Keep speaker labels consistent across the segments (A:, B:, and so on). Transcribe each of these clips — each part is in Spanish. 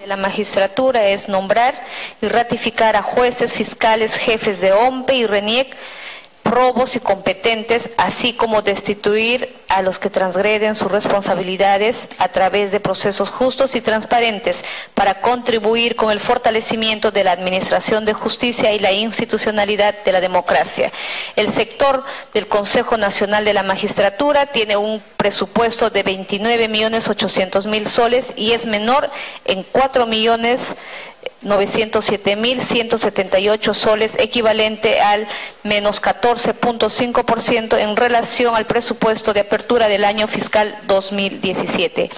A: de la magistratura es nombrar y ratificar a jueces, fiscales, jefes de OMPE y RENIEC, probos y competentes, así como destituir a los que transgreden sus responsabilidades a través de procesos justos y transparentes para contribuir con el fortalecimiento de la administración de justicia y la institucionalidad de la democracia. El sector del Consejo Nacional de la Magistratura tiene un presupuesto de 29.800.000 soles y es menor en 4.907.178 soles, equivalente al menos 14.5% en relación al presupuesto de apertura del año fiscal 2017.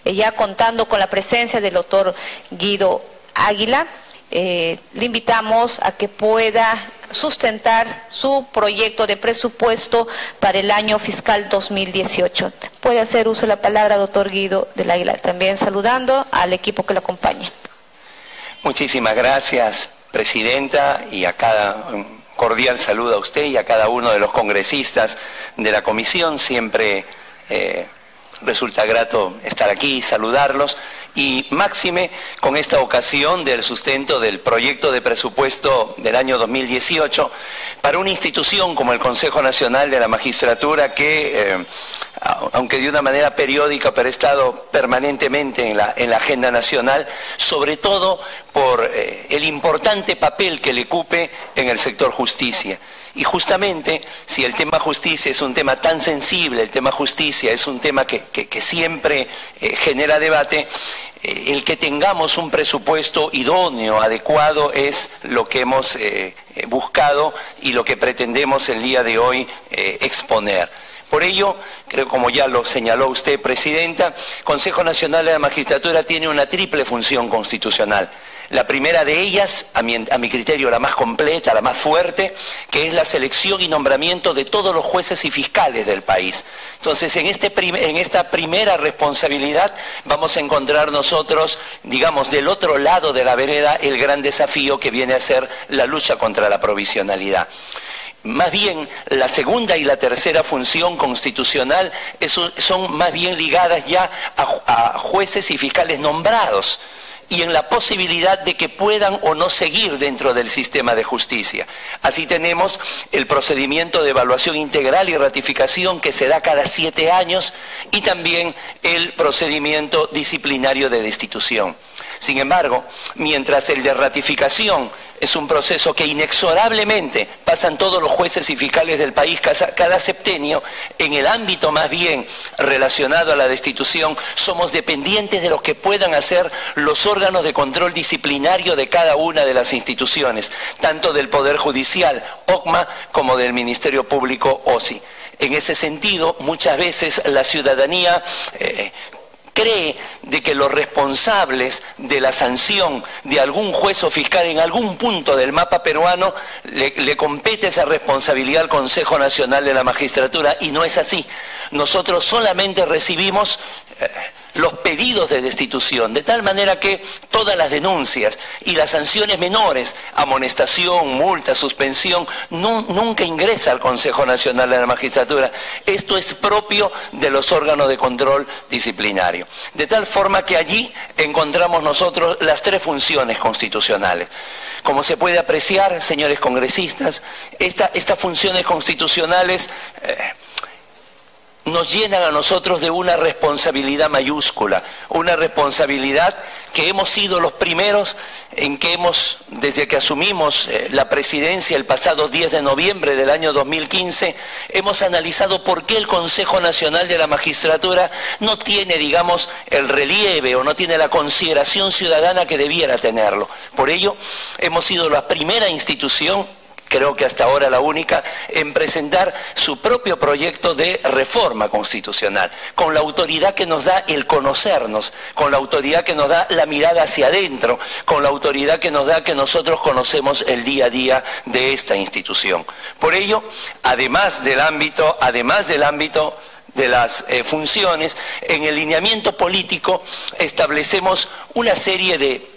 A: Ya contando con la presencia del doctor Guido Águila, le invitamos a que pueda sustentar su proyecto de presupuesto para el año fiscal 2018. Puede hacer uso de la palabra, doctor Guido del Águila, también saludando al equipo que lo acompaña.
B: Muchísimas gracias, presidenta, y un cordial saludo a usted y a cada uno de los congresistas de la comisión. Siempre resulta grato estar aquí y saludarlos, y máxime con esta ocasión del sustento del proyecto de presupuesto del año 2018 para una institución como el Consejo Nacional de la Magistratura que, aunque de una manera periódica, pero ha estado permanentemente en la agenda nacional, sobre todo por el importante papel que le cupe en el sector justicia. Y justamente, si el tema justicia es un tema tan sensible, el tema justicia es un tema que siempre genera debate, el que tengamos un presupuesto idóneo, adecuado, es lo que hemos buscado y lo que pretendemos el día de hoy exponer. Por ello, creo, como ya lo señaló usted, presidenta, Consejo Nacional de la Magistratura tiene una triple función constitucional. La primera de ellas, a mi criterio la más completa, la más fuerte, que es la selección y nombramiento de todos los jueces y fiscales del país. Entonces, en esta primera responsabilidad vamos a encontrar nosotros, digamos, del otro lado de la vereda, el gran desafío que viene a ser la lucha contra la provisionalidad. Más bien, la segunda y la tercera función constitucional son más bien ligadas ya a jueces y fiscales nombrados, y en la posibilidad de que puedan o no seguir dentro del sistema de justicia. Así tenemos el procedimiento de evaluación integral y ratificación que se da cada 7 años, y también el procedimiento disciplinario de destitución. Sin embargo, mientras el de ratificación es un proceso que inexorablemente pasan todos los jueces y fiscales del país cada septenio, en el ámbito más bien relacionado a la destitución somos dependientes de los que puedan hacer los órganos de control disciplinario de cada una de las instituciones, tanto del Poder Judicial, OCMA, como del Ministerio Público, OSI. En ese sentido, muchas veces la ciudadanía cree de que los responsables de la sanción de algún juez o fiscal en algún punto del mapa peruano le compete esa responsabilidad al Consejo Nacional de la Magistratura, y no es así. Nosotros solamente recibimos los pedidos de destitución, de tal manera que todas las denuncias y las sanciones menores, amonestación, multa, suspensión, nunca ingresa al Consejo Nacional de la Magistratura. Esto es propio de los órganos de control disciplinario. De tal forma que allí encontramos nosotros las tres funciones constitucionales. Como se puede apreciar, señores congresistas, estas funciones constitucionales nos llenan a nosotros de una responsabilidad mayúscula, una responsabilidad que hemos sido los primeros en que desde que asumimos la presidencia el pasado 10 de noviembre del año 2015, hemos analizado por qué el Consejo Nacional de la Magistratura no tiene, digamos, el relieve o no tiene la consideración ciudadana que debiera tenerlo. Por ello, hemos sido la primera institución, creo que hasta ahora la única, en presentar su propio proyecto de reforma constitucional, con la autoridad que nos da el conocernos, con la autoridad que nos da la mirada hacia adentro, con la autoridad que nos da que nosotros conocemos el día a día de esta institución. Por ello, además del ámbito de las funciones, en el lineamiento político establecemos una serie de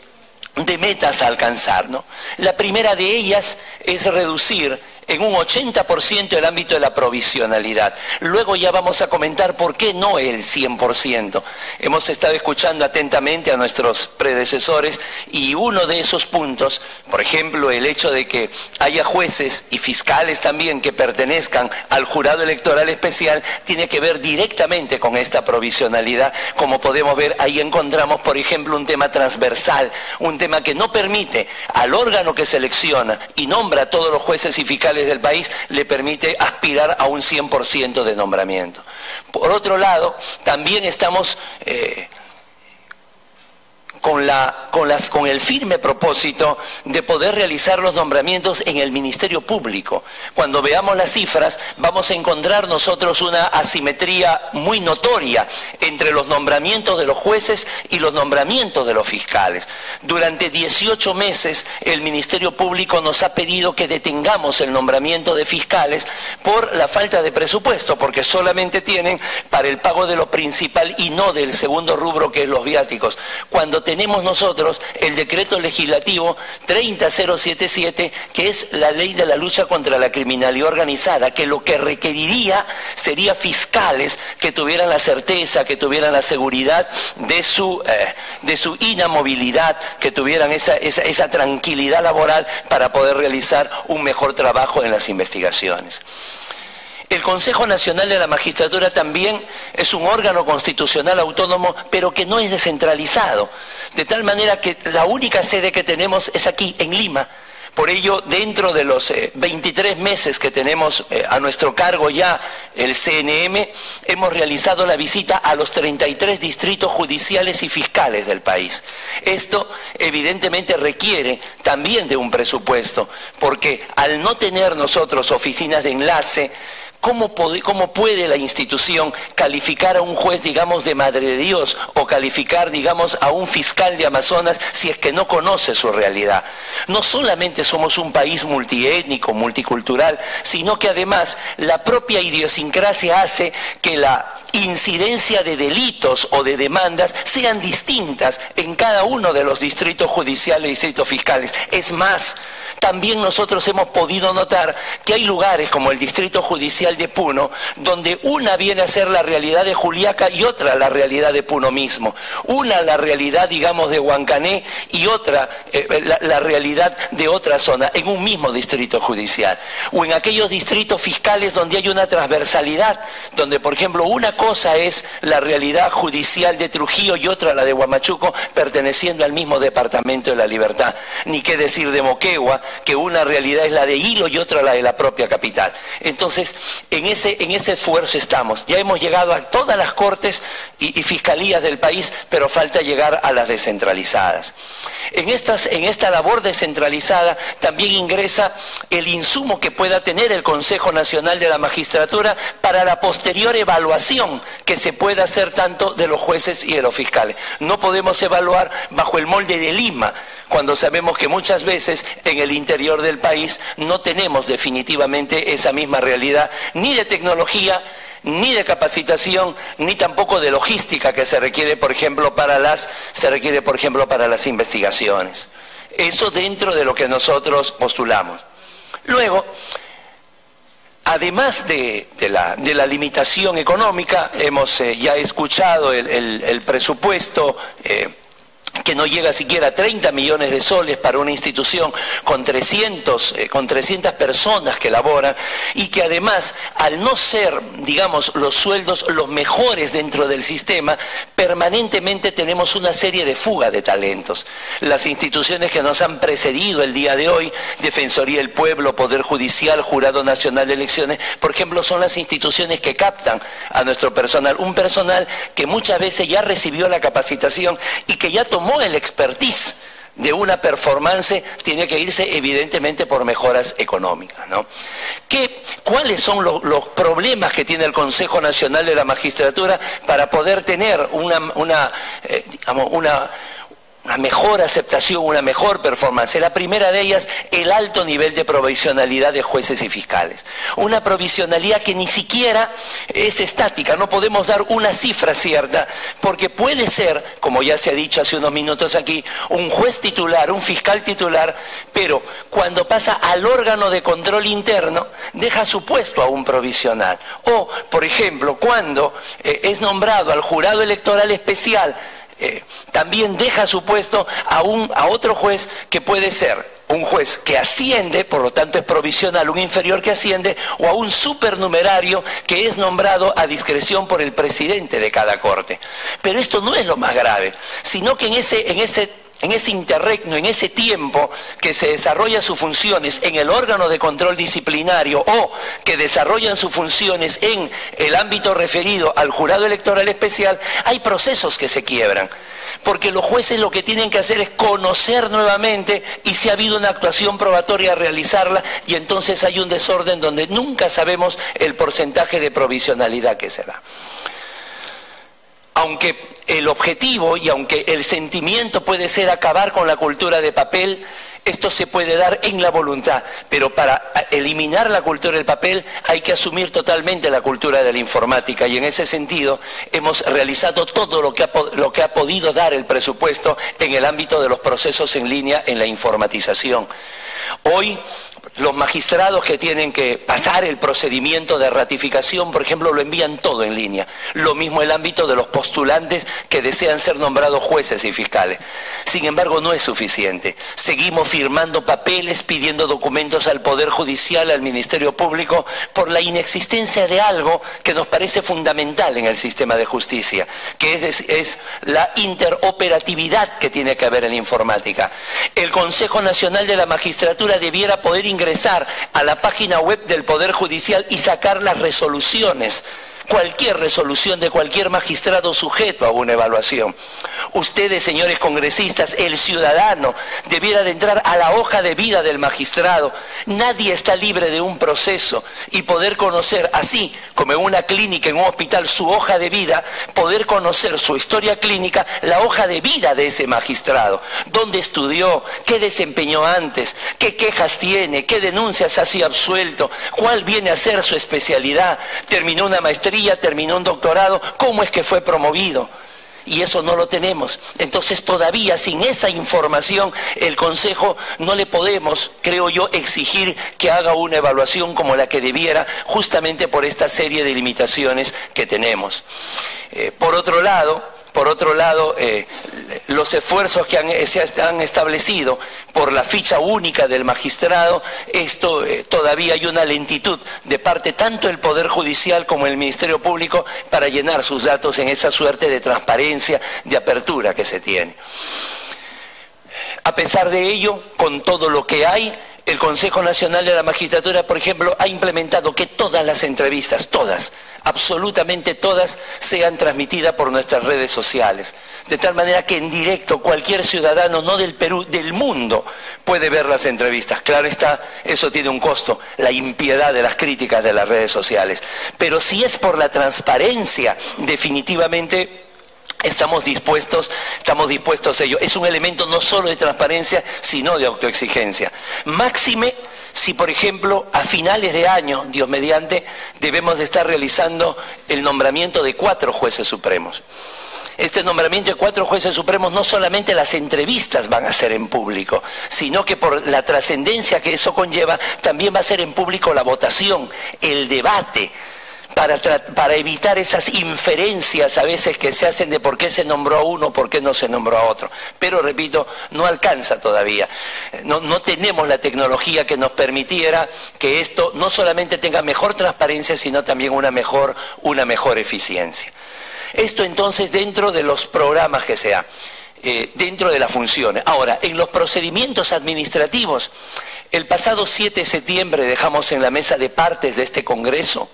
B: metas a alcanzar, ¿no? La primera de ellas es reducir en un 80% el ámbito de la provisionalidad. Luego ya vamos a comentar por qué no el 100%. Hemos estado escuchando atentamente a nuestros predecesores y uno de esos puntos, por ejemplo, el hecho de que haya jueces y fiscales también que pertenezcan al jurado electoral especial, tiene que ver directamente con esta provisionalidad. Como podemos ver, ahí encontramos, por ejemplo, un tema transversal, un tema que no permite al órgano que selecciona y nombra a todos los jueces y fiscales del país, le permite aspirar a un 100% de nombramiento. Por otro lado, también estamos con el firme propósito de poder realizar los nombramientos en el Ministerio Público. Cuando veamos las cifras, vamos a encontrar nosotros una asimetría muy notoria entre los nombramientos de los jueces y los nombramientos de los fiscales. Durante 18 meses, el Ministerio Público nos ha pedido que detengamos el nombramiento de fiscales por la falta de presupuesto, porque solamente tienen para el pago de lo principal y no del segundo rubro, que es los viáticos. Cuando tenemos nosotros el decreto legislativo 30077, que es la ley de la lucha contra la criminalidad organizada, que lo que requeriría sería fiscales que tuvieran la certeza, que tuvieran la seguridad de su inamovilidad, que tuvieran esa tranquilidad laboral para poder realizar un mejor trabajo en las investigaciones. El Consejo Nacional de la Magistratura también es un órgano constitucional autónomo, pero que no es descentralizado, de tal manera que la única sede que tenemos es aquí, en Lima. Por ello, dentro de los 23 meses que tenemos a nuestro cargo ya el CNM, hemos realizado la visita a los 33 distritos judiciales y fiscales del país. Esto evidentemente requiere también de un presupuesto, porque al no tener nosotros oficinas de enlace, ¿cómo puede la institución calificar a un juez, digamos, de Madre de Dios, o calificar, digamos, a un fiscal de Amazonas si es que no conoce su realidad? No solamente somos un país multiétnico, multicultural, sino que además la propia idiosincrasia hace que la incidencia de delitos o de demandas sean distintas en cada uno de los distritos judiciales y distritos fiscales. Es más, también nosotros hemos podido notar que hay lugares como el Distrito Judicial de Puno, donde una viene a ser la realidad de Juliaca y otra la realidad de Puno mismo. Una la realidad, digamos, de Huancané y otra la realidad de otra zona, en un mismo distrito judicial. O en aquellos distritos fiscales donde hay una transversalidad, donde, por ejemplo, una cosa es la realidad judicial de Trujillo y otra la de Huamachuco, perteneciendo al mismo Departamento de la Libertad. Ni qué decir de Moquegua, que una realidad es la de Hilo y otra la de la propia capital. Entonces, en ese esfuerzo estamos. Ya hemos llegado a todas las cortes y fiscalías del país, pero falta llegar a las descentralizadas. En esta labor descentralizada también ingresa el insumo que pueda tener el Consejo Nacional de la Magistratura para la posterior evaluación que se pueda hacer tanto de los jueces y de los fiscales. No podemos evaluar bajo el molde de Lima, cuando sabemos que muchas veces en el interior del país no tenemos definitivamente esa misma realidad, ni de tecnología, ni de capacitación, ni tampoco de logística que se requiere, por ejemplo, para las investigaciones. Eso dentro de lo que nosotros postulamos. Luego, además de la limitación económica, hemos ya escuchado el presupuesto que no llega siquiera a 30 millones de soles para una institución con 300 personas que laboran, y que además, al no ser, digamos, los sueldos los mejores dentro del sistema, permanentemente tenemos una serie de fuga de talentos. Las instituciones que nos han precedido el día de hoy, Defensoría del Pueblo, Poder Judicial, Jurado Nacional de Elecciones, por ejemplo, son las instituciones que captan a nuestro personal, un personal que muchas veces ya recibió la capacitación y que ya tomó el expertise de una performance, tiene que irse evidentemente por mejoras económicas, ¿no? ¿Cuáles son los problemas que tiene el Consejo Nacional de la Magistratura para poder tener una mejor aceptación, una mejor performance. La primera de ellas, el alto nivel de provisionalidad de jueces y fiscales. Una provisionalidad que ni siquiera es estática, no podemos dar una cifra cierta, porque puede ser, como ya se ha dicho hace unos minutos aquí, un juez titular, un fiscal titular, pero cuando pasa al órgano de control interno, deja su puesto a un provisional. O, por ejemplo, cuando es nombrado al jurado electoral especial, también deja su puesto a otro juez que puede ser un juez que asciende, por lo tanto es provisional, un inferior que asciende, o a un supernumerario que es nombrado a discreción por el presidente de cada corte. Pero esto no es lo más grave, sino que en ese interregno, en ese tiempo que se desarrollan sus funciones en el órgano de control disciplinario o que desarrollan sus funciones en el ámbito referido al jurado electoral especial, hay procesos que se quiebran. Porque los jueces lo que tienen que hacer es conocer nuevamente y si ha habido una actuación probatoria realizarla, y entonces hay un desorden donde nunca sabemos el porcentaje de provisionalidad que se da. Aunque el objetivo y aunque el sentimiento puede ser acabar con la cultura de papel, esto se puede dar en la voluntad, pero para eliminar la cultura del papel hay que asumir totalmente la cultura de la informática, y en ese sentido hemos realizado todo lo que ha podido dar el presupuesto en el ámbito de los procesos en línea en la informatización. Hoy los magistrados que tienen que pasar el procedimiento de ratificación, por ejemplo, lo envían todo en línea. Lo mismo el ámbito de los postulantes que desean ser nombrados jueces y fiscales. Sin embargo, no es suficiente. Seguimos firmando papeles, pidiendo documentos al Poder Judicial, al Ministerio Público, por la inexistencia de algo que nos parece fundamental en el sistema de justicia, que es la interoperatividad que tiene que haber en la informática. El Consejo Nacional de la Magistratura debiera poder ingresar a la página web del Poder Judicial y sacar las resoluciones, cualquier resolución de cualquier magistrado sujeto a una evaluación. Ustedes, señores congresistas, el ciudadano debiera de entrar a la hoja de vida del magistrado. Nadie está libre de un proceso, y poder conocer, así como en una clínica, en un hospital, su hoja de vida, poder conocer su historia clínica, la hoja de vida de ese magistrado. ¿Dónde estudió? ¿Qué desempeñó antes? ¿Qué quejas tiene? ¿Qué denuncias ha sido absuelto? ¿Cuál viene a ser su especialidad? ¿Terminó una maestría? ¿Terminó un doctorado? ¿Cómo es que fue promovido? Y eso no lo tenemos. Entonces todavía sin esa información el Consejo no le podemos, creo yo, exigir que haga una evaluación como la que debiera, justamente por esta serie de limitaciones que tenemos. Por otro lado, los esfuerzos que se han establecido por la ficha única del magistrado, esto todavía hay una lentitud de parte tanto del Poder Judicial como del Ministerio Público para llenar sus datos en esa suerte de transparencia, de apertura que se tiene. A pesar de ello, con todo lo que hay, el Consejo Nacional de la Magistratura, por ejemplo, ha implementado que todas las entrevistas, todas, absolutamente todas, sean transmitidas por nuestras redes sociales. De tal manera que en directo cualquier ciudadano, no del Perú, del mundo, puede ver las entrevistas. Claro está, eso tiene un costo, la impiedad de las críticas de las redes sociales. Pero si es por la transparencia, definitivamente estamos dispuestos a ello. Es un elemento no solo de transparencia, sino de autoexigencia. Máxime si, por ejemplo, a finales de año, Dios mediante, debemos de estar realizando el nombramiento de 4 jueces supremos. Este nombramiento de 4 jueces supremos, no solamente las entrevistas van a ser en público, sino que por la trascendencia que eso conlleva, también va a ser en público la votación, el debate, para evitar esas inferencias a veces que se hacen de por qué se nombró a uno, por qué no se nombró a otro. Pero repito, no alcanza todavía. No tenemos la tecnología que nos permitiera que esto no solamente tenga mejor transparencia, sino también una mejor eficiencia. Esto entonces dentro de los programas que sea, dentro de las funciones. Ahora, en los procedimientos administrativos, el pasado 7 de septiembre dejamos en la mesa de partes de este Congreso.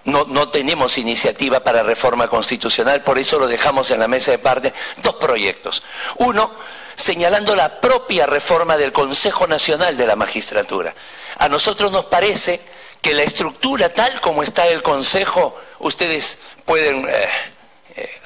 B: No tenemos iniciativa para reforma constitucional, por eso lo dejamos en la mesa de parte, 2 proyectos. Uno, señalando la propia reforma del Consejo Nacional de la Magistratura. A nosotros nos parece que la estructura tal como está el Consejo, ustedes pueden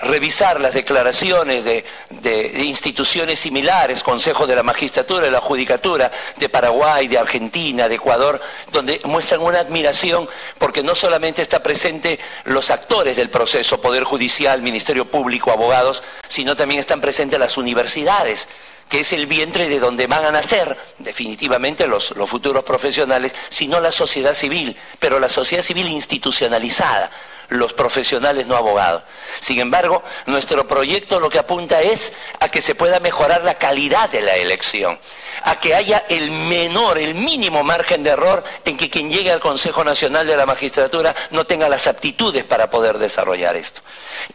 B: revisar las declaraciones de instituciones similares, Consejo de la Magistratura, de la Judicatura, de Paraguay, de Argentina, de Ecuador, donde muestran una admiración porque no solamente está presente los actores del proceso, Poder Judicial, Ministerio Público, abogados, sino también están presentes las universidades, que es el vientre de donde van a nacer definitivamente los futuros profesionales, sino la sociedad civil, pero la sociedad civil institucionalizada, los profesionales no abogados. Sin embargo, nuestro proyecto lo que apunta es a que se pueda mejorar la calidad de la elección, a que haya el mínimo margen de error en que quien llegue al Consejo Nacional de la Magistratura no tenga las aptitudes para poder desarrollar esto.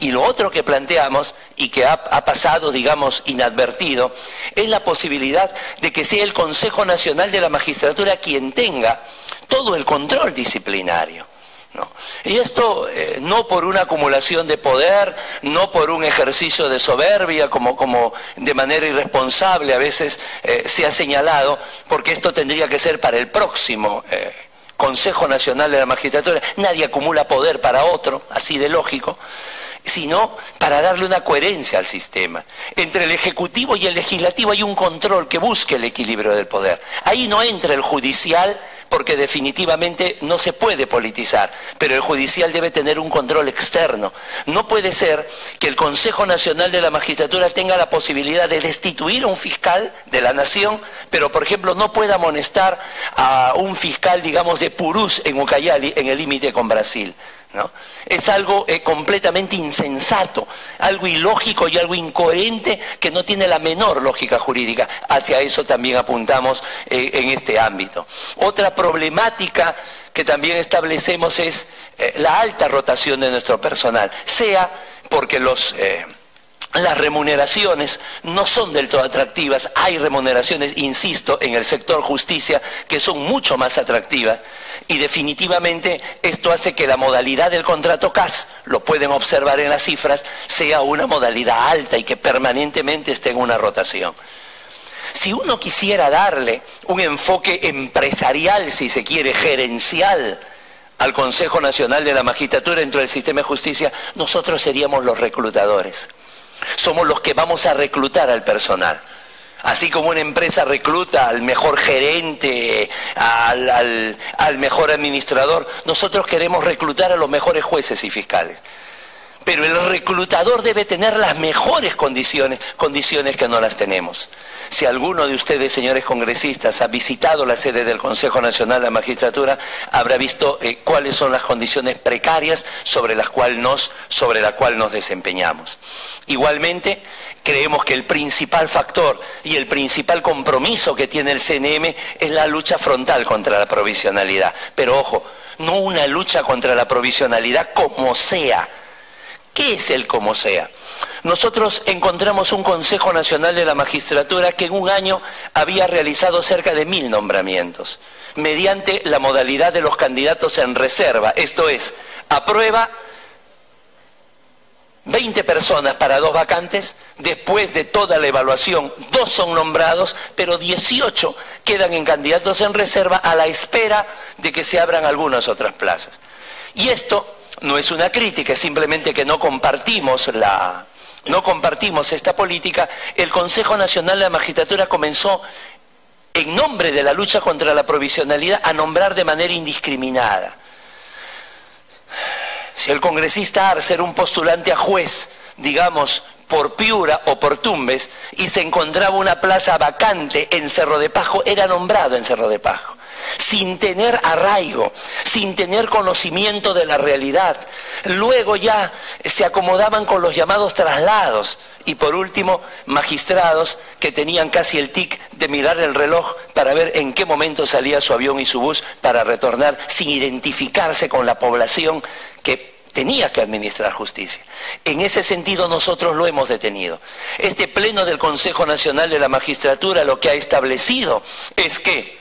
B: Y lo otro que planteamos, y que ha pasado, digamos, inadvertido, es la posibilidad de que sea el Consejo Nacional de la Magistratura quien tenga todo el control disciplinario. ¿No? Y esto no por una acumulación de poder, no por un ejercicio de soberbia como de manera irresponsable a veces se ha señalado, porque esto tendría que ser para el próximo Consejo Nacional de la Magistratura. Nadie acumula poder para otro, así de lógico, sino para darle una coherencia al sistema. Entre el Ejecutivo y el Legislativo hay un control que busque el equilibrio del poder. Ahí no entra el judicial, porque definitivamente no se puede politizar, pero el judicial debe tener un control externo. No puede ser que el Consejo Nacional de la Magistratura tenga la posibilidad de destituir a un fiscal de la nación, pero por ejemplo no pueda amonestar a un fiscal, digamos, de Purús en Ucayali, en el límite con Brasil, ¿no? Es algo completamente insensato, algo ilógico y algo incoherente que no tiene la menor lógica jurídica. Hacia eso también apuntamos en este ámbito. Otra problemática que también establecemos es la alta rotación de nuestro personal, sea porque las remuneraciones no son del todo atractivas. Hay remuneraciones, insisto, en el sector justicia que son mucho más atractivas, y definitivamente esto hace que la modalidad del contrato CAS, lo pueden observar en las cifras, sea una modalidad alta y que permanentemente esté en una rotación. Si uno quisiera darle un enfoque empresarial, si se quiere, gerencial, al Consejo Nacional de la Magistratura dentro del sistema de justicia, nosotros seríamos los reclutadores. Somos los que vamos a reclutar al personal. Así como una empresa recluta al mejor gerente, al mejor administrador, nosotros queremos reclutar a los mejores jueces y fiscales. Pero el reclutador debe tener las mejores condiciones que no las tenemos. Si alguno de ustedes, señores congresistas, ha visitado la sede del Consejo Nacional de la Magistratura, habrá visto cuáles son las condiciones precarias sobre la cual nos desempeñamos. Igualmente, creemos que el principal factor y el principal compromiso que tiene el CNM es la lucha frontal contra la provisionalidad. Pero ojo, no una lucha contra la provisionalidad como sea. ¿Qué es el como sea? Nosotros encontramos un Consejo Nacional de la Magistratura que en un año había realizado cerca de 1000 nombramientos, mediante la modalidad de los candidatos en reserva, esto es, aprueba 20 personas para 2 vacantes, después de toda la evaluación 2 son nombrados, pero 18 quedan en candidatos en reserva a la espera de que se abran algunas otras plazas. Y esto no es una crítica, es simplemente que no compartimos esta política. El Consejo Nacional de la Magistratura comenzó, en nombre de la lucha contra la provisionalidad, a nombrar de manera indiscriminada. Si el congresista Arce era un postulante a juez, digamos, por Piura o por Tumbes, y se encontraba una plaza vacante en Cerro de Pasco, era nombrado en Cerro de Pasco, sin tener arraigo, sin tener conocimiento de la realidad. Luego ya se acomodaban con los llamados traslados, y por último, magistrados que tenían casi el tic de mirar el reloj para ver en qué momento salía su avión y su bus para retornar sin identificarse con la población que tenía que administrar justicia. En ese sentido nosotros lo hemos detenido. Este pleno del Consejo Nacional de la Magistratura lo que ha establecido es que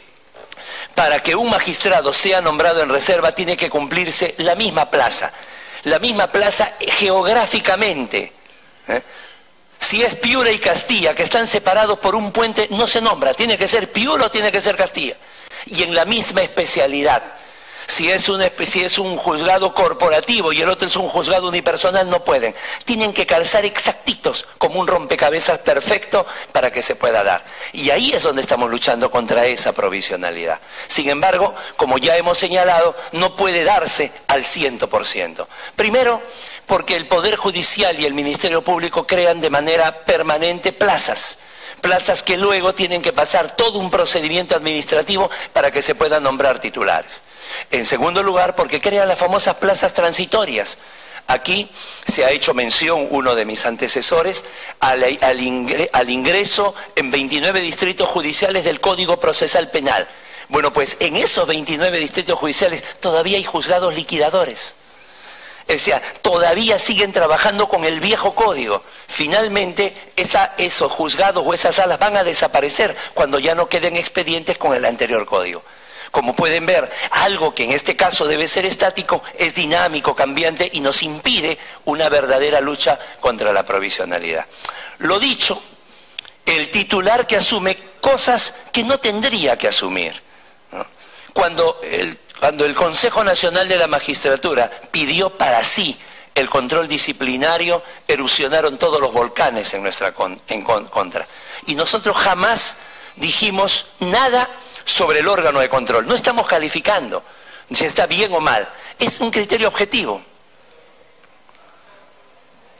B: para que un magistrado sea nombrado en reserva tiene que cumplirse la misma plaza geográficamente. Si es Piura y Castilla, que están separados por un puente, no se nombra, tiene que ser Piura o tiene que ser Castilla. Y en la misma especialidad. Si es un juzgado corporativo y el otro es un juzgado unipersonal, no pueden. Tienen que calzar exactitos, como un rompecabezas perfecto para que se pueda dar. Y ahí es donde estamos luchando contra esa provisionalidad. Sin embargo, como ya hemos señalado, no puede darse al 100%. Primero, porque el Poder Judicial y el Ministerio Público crean de manera permanente plazas que luego tienen que pasar todo un procedimiento administrativo para que se puedan nombrar titulares. En segundo lugar, porque crean las famosas plazas transitorias. Aquí se ha hecho mención, uno de mis antecesores, al ingreso en 29 distritos judiciales del Código Procesal Penal. Bueno, pues en esos 29 distritos judiciales todavía hay juzgados liquidadores. O sea, todavía siguen trabajando con el viejo código. Finalmente, esos juzgados o esas salas van a desaparecer cuando ya no queden expedientes con el anterior código. Como pueden ver, algo que en este caso debe ser estático es dinámico, cambiante y nos impide una verdadera lucha contra la provisionalidad. Lo dicho, el titular que asume cosas que no tendría que asumir, ¿no? Cuando el Consejo Nacional de la Magistratura pidió para sí el control disciplinario, erosionaron todos los volcanes en nuestra contra. Y nosotros jamás dijimos nada sobre el órgano de control. No estamos calificando si está bien o mal. Es un criterio objetivo.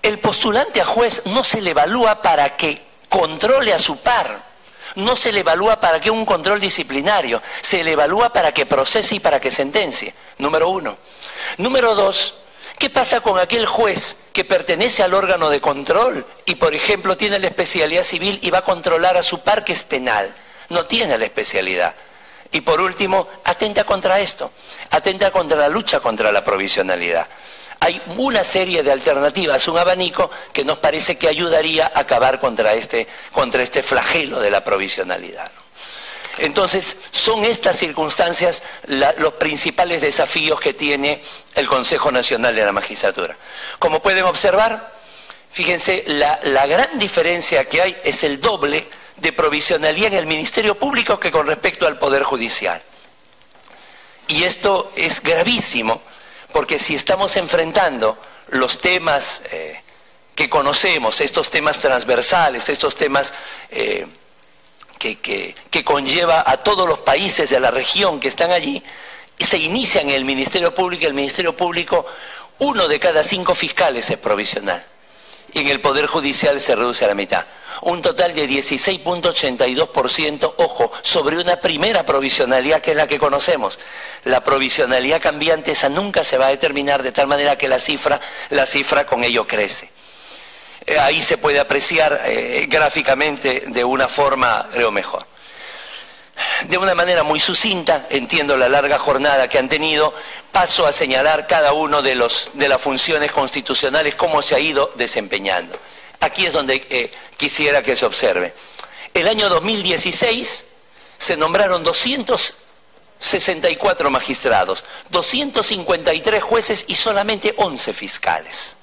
B: El postulante a juez no se le evalúa para que controle a su par. No se le evalúa para que un control disciplinario. Se le evalúa para que procese y para que sentencie. Número uno. Número dos, ¿qué pasa con aquel juez que pertenece al órgano de control y, por ejemplo, tiene la especialidad civil y va a controlar a su par que es penal? No tiene la especialidad. Y por último, atenta contra esto, atenta contra la lucha contra la provisionalidad. Hay una serie de alternativas, un abanico que nos parece que ayudaría a acabar contra este flagelo de la provisionalidad, ¿no? Entonces, son estas circunstancias los principales desafíos que tiene el Consejo Nacional de la Magistratura. Como pueden observar, fíjense, la gran diferencia que hay es el doble de provisionalidad en el Ministerio Público que con respecto al Poder Judicial. Y esto es gravísimo, porque si estamos enfrentando los temas que conocemos, estos temas transversales, estos temas que conlleva a todos los países de la región que están allí, y se inician en el Ministerio Público, y el Ministerio Público, 1 de cada 5 fiscales es provisional. Y en el Poder Judicial se reduce a la mitad. Un total de 16.82%, ojo, sobre una primera provisionalidad que es la que conocemos. La provisionalidad cambiante, esa nunca se va a determinar de tal manera que la cifra con ello crece. Ahí se puede apreciar gráficamente de una forma, creo, mejor. De una manera muy sucinta, entiendo la larga jornada que han tenido, paso a señalar cada uno de las funciones constitucionales, cómo se ha ido desempeñando. Aquí es donde quisiera que se observe. El año 2016 se nombraron 264 magistrados, 253 jueces y solamente 11 fiscales.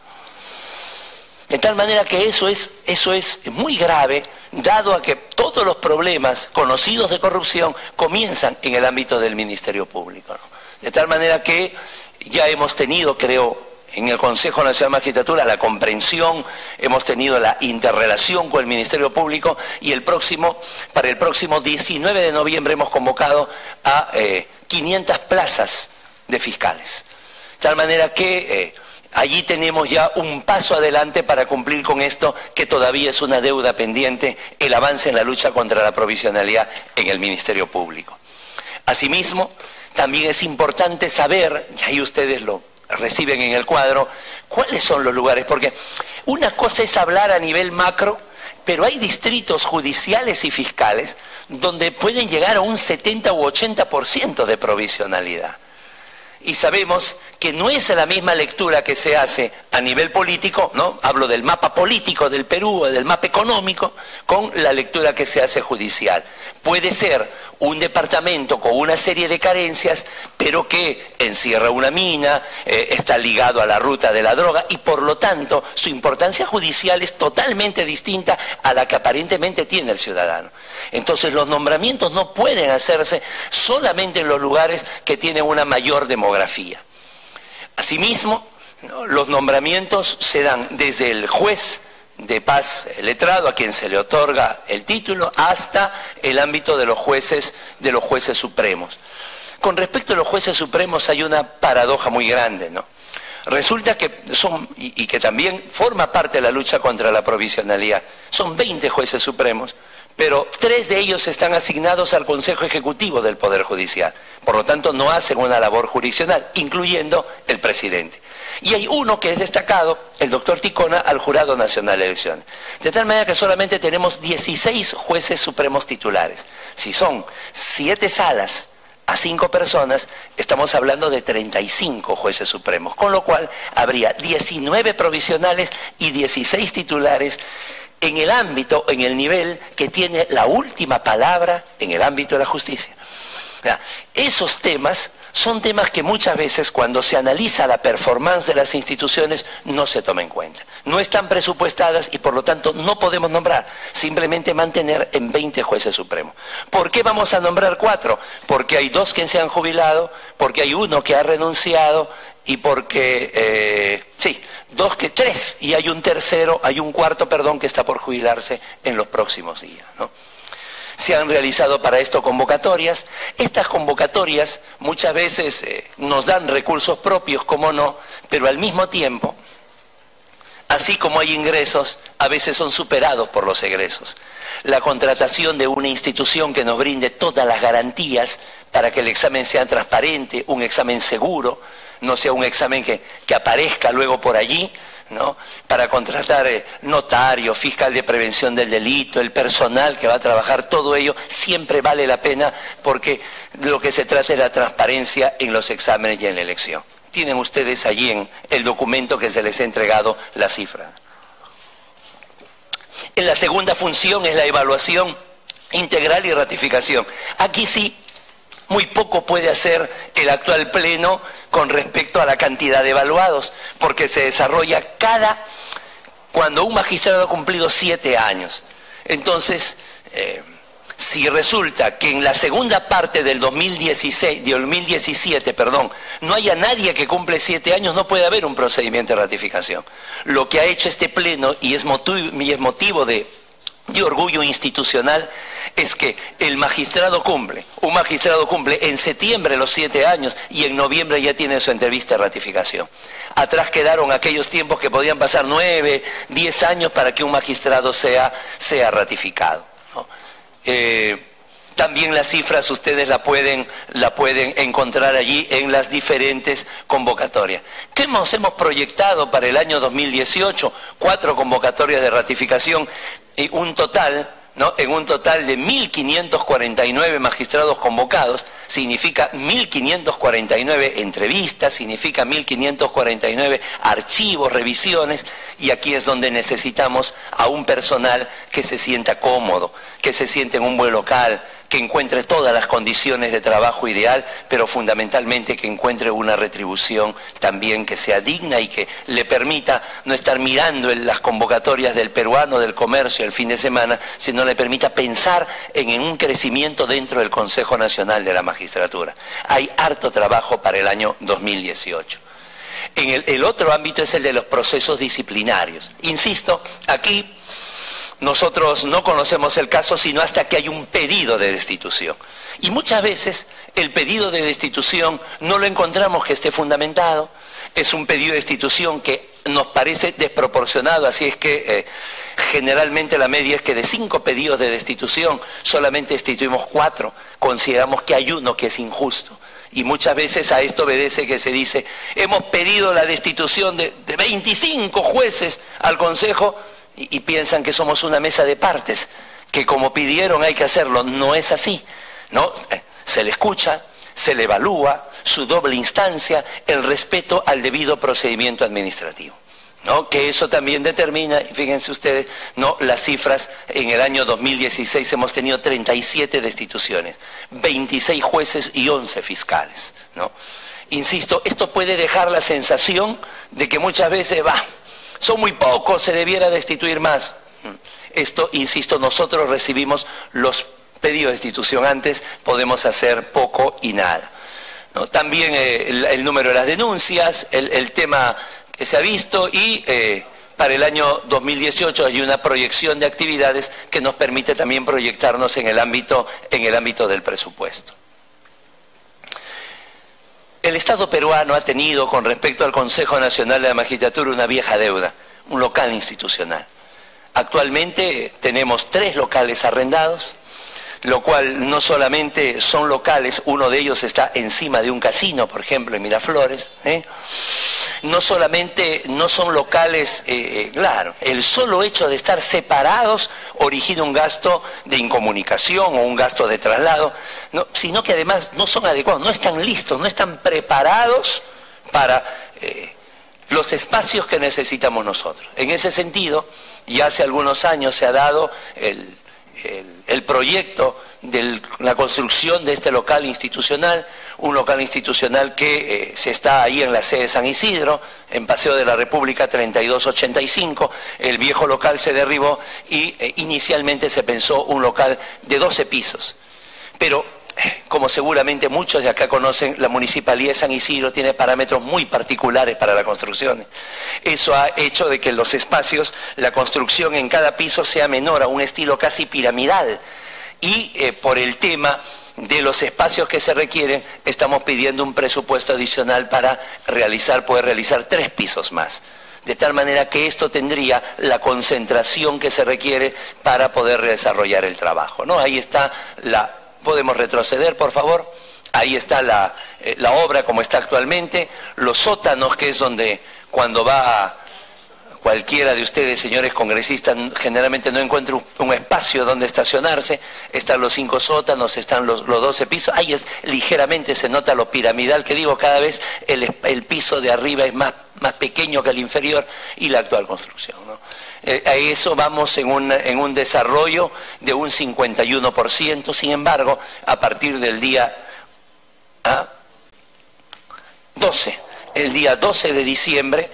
B: De tal manera que eso es muy grave, dado a que todos los problemas conocidos de corrupción comienzan en el ámbito del Ministerio Público, ¿no? De tal manera que ya hemos tenido, creo, en el Consejo Nacional de Magistratura la comprensión, hemos tenido la interrelación con el Ministerio Público y para el próximo 19 de noviembre hemos convocado a 500 plazas de fiscales. De tal manera que allí tenemos ya un paso adelante para cumplir con esto, que todavía es una deuda pendiente, el avance en la lucha contra la provisionalidad en el Ministerio Público. Asimismo, también es importante saber, y ahí ustedes lo reciben en el cuadro, cuáles son los lugares, porque una cosa es hablar a nivel macro, pero hay distritos judiciales y fiscales donde pueden llegar a un 70 u 80% de provisionalidad. Y sabemos que no es la misma lectura que se hace a nivel político, ¿no? Hablo del mapa político del Perú, del mapa económico, con la lectura que se hace judicial. Puede ser un departamento con una serie de carencias, pero que encierra una mina, está ligado a la ruta de la droga y por lo tanto su importancia judicial es totalmente distinta a la que aparentemente tiene el ciudadano. Entonces los nombramientos no pueden hacerse solamente en los lugares que tienen una mayor demografía. Asimismo, ¿no?, los nombramientos se dan desde el juez de paz letrado, a quien se le otorga el título, hasta el ámbito de los jueces supremos. Con respecto a los jueces supremos hay una paradoja muy grande, ¿no? Resulta que son, y que también forma parte de la lucha contra la provisionalidad, son 20 jueces supremos, pero 3 de ellos están asignados al Consejo Ejecutivo del Poder Judicial. Por lo tanto, no hacen una labor jurisdiccional, incluyendo el presidente. Y hay uno que es destacado, el doctor Ticona, al Jurado Nacional de Elecciones. De tal manera que solamente tenemos 16 jueces supremos titulares. Si son 7 salas a 5 personas, estamos hablando de 35 jueces supremos. Con lo cual, habría 19 provisionales y 16 titulares en el ámbito, en el nivel que tiene la última palabra en el ámbito de la justicia. O sea, esos temas son temas que muchas veces cuando se analiza la performance de las instituciones no se toma en cuenta. No están presupuestadas y por lo tanto no podemos nombrar, simplemente mantener en 20 jueces supremos. ¿Por qué vamos a nombrar 4? Porque hay 2 que se han jubilado, porque hay 1 que ha renunciado y porque, 3, y hay un cuarto, que está por jubilarse en los próximos días, ¿no? Se han realizado para esto convocatorias. Estas convocatorias muchas veces nos dan recursos propios, como no, pero al mismo tiempo, así como hay ingresos, a veces son superados por los egresos. La contratación de una institución que nos brinde todas las garantías para que el examen sea transparente, un examen seguro, no sea un examen que aparezca luego por allí, ¿no? Para contratar notario, fiscal de prevención del delito, el personal que va a trabajar, todo ello siempre vale la pena porque lo que se trata es la transparencia en los exámenes y en la elección. Tienen ustedes allí en el documento que se les ha entregado la cifra. En la segunda función es la evaluación integral y ratificación. Aquí sí, muy poco puede hacer el actual pleno con respecto a la cantidad de evaluados, porque se desarrolla cuando un magistrado ha cumplido 7 años. Entonces, si resulta que en la segunda parte del 2017, no haya nadie que cumple 7 años, no puede haber un procedimiento de ratificación. Lo que ha hecho este pleno, y es motivo de orgullo institucional, es que un magistrado cumple en septiembre los 7 años y en noviembre ya tiene su entrevista de ratificación. Atrás quedaron aquellos tiempos que podían pasar 9, 10 años para que un magistrado sea ratificado, ¿no? También las cifras ustedes la pueden encontrar allí en las diferentes convocatorias. ¿Qué hemos proyectado para el año 2018? 4 convocatorias de ratificación y un total, ¿no?, en un total de 1.549 magistrados convocados. Significa 1.549 entrevistas, significa 1.549 archivos, revisiones, y aquí es donde necesitamos a un personal que se sienta cómodo, que se sienta en un buen local, que encuentre todas las condiciones de trabajo ideal, pero fundamentalmente que encuentre una retribución también que sea digna y que le permita no estar mirando en las convocatorias del peruano, del comercio el fin de semana, sino le permita pensar en un crecimiento dentro del Consejo Nacional de la Magistratura. Hay harto trabajo para el año 2018. El otro ámbito es el de los procesos disciplinarios. Insisto, aquí nosotros no conocemos el caso sino hasta que hay un pedido de destitución. Y muchas veces el pedido de destitución no lo encontramos que esté fundamentado. Es un pedido de destitución que nos parece desproporcionado, así es que generalmente la media es que de 5 pedidos de destitución solamente destituimos 4. Consideramos que hay uno que es injusto. Y muchas veces a esto obedece que se dice, hemos pedido la destitución de 25 jueces al Consejo, y piensan que somos una mesa de partes, que como pidieron hay que hacerlo. No es así, ¿no? Se le escucha, se le evalúa, su doble instancia, el respeto al debido procedimiento administrativo, ¿no? Que eso también determina, y fíjense ustedes, ¿no? Las cifras. En el año 2016 hemos tenido 37 destituciones, 26 jueces y 11 fiscales, ¿no? Insisto, esto puede dejar la sensación de que muchas veces, son muy pocos, se debiera destituir más. Esto, insisto, nosotros recibimos los pedidos de destitución antes, podemos hacer poco y nada, ¿no? También el número de las denuncias, el tema que se ha visto, y para el año 2018 hay una proyección de actividades que nos permite también proyectarnos en el ámbito del presupuesto. El Estado peruano ha tenido, con respecto al Consejo Nacional de la Magistratura, una vieja deuda, un local institucional. Actualmente tenemos 3 locales arrendados, lo cual no solamente son locales, uno de ellos está encima de un casino, por ejemplo, en Miraflores, no solamente no son locales, claro, el solo hecho de estar separados origina un gasto de incomunicación o un gasto de traslado, ¿no? Sino que además no son adecuados, no están listos, no están preparados para los espacios que necesitamos nosotros. En ese sentido, ya hace algunos años se ha dado el proyecto de la construcción de este local institucional, un local institucional que se está ahí en la sede de San Isidro, en Paseo de la República 3285, el viejo local se derribó y inicialmente se pensó un local de 12 pisos, pero como seguramente muchos de acá conocen, la Municipalidad de San Isidro tiene parámetros muy particulares para la construcción. Eso ha hecho de que los espacios, la construcción en cada piso sea menor, a un estilo casi piramidal. Y por el tema de los espacios que se requieren, estamos pidiendo un presupuesto adicional para poder realizar 3 pisos más. De tal manera que esto tendría la concentración que se requiere para poder desarrollar el trabajo, ¿no? Ahí está ¿Podemos retroceder, por favor? Ahí está la obra como está actualmente, los sótanos, que es donde cuando va cualquiera de ustedes, señores congresistas, generalmente no encuentra un espacio donde estacionarse, están los 5 sótanos, están los 12 pisos, ahí ligeramente se nota lo piramidal, que digo, cada vez el piso de arriba es más pequeño que el inferior, y la actual construcción, ¿no? A eso vamos en un desarrollo de un 51%, sin embargo, a partir del día 12, el día 12 de diciembre,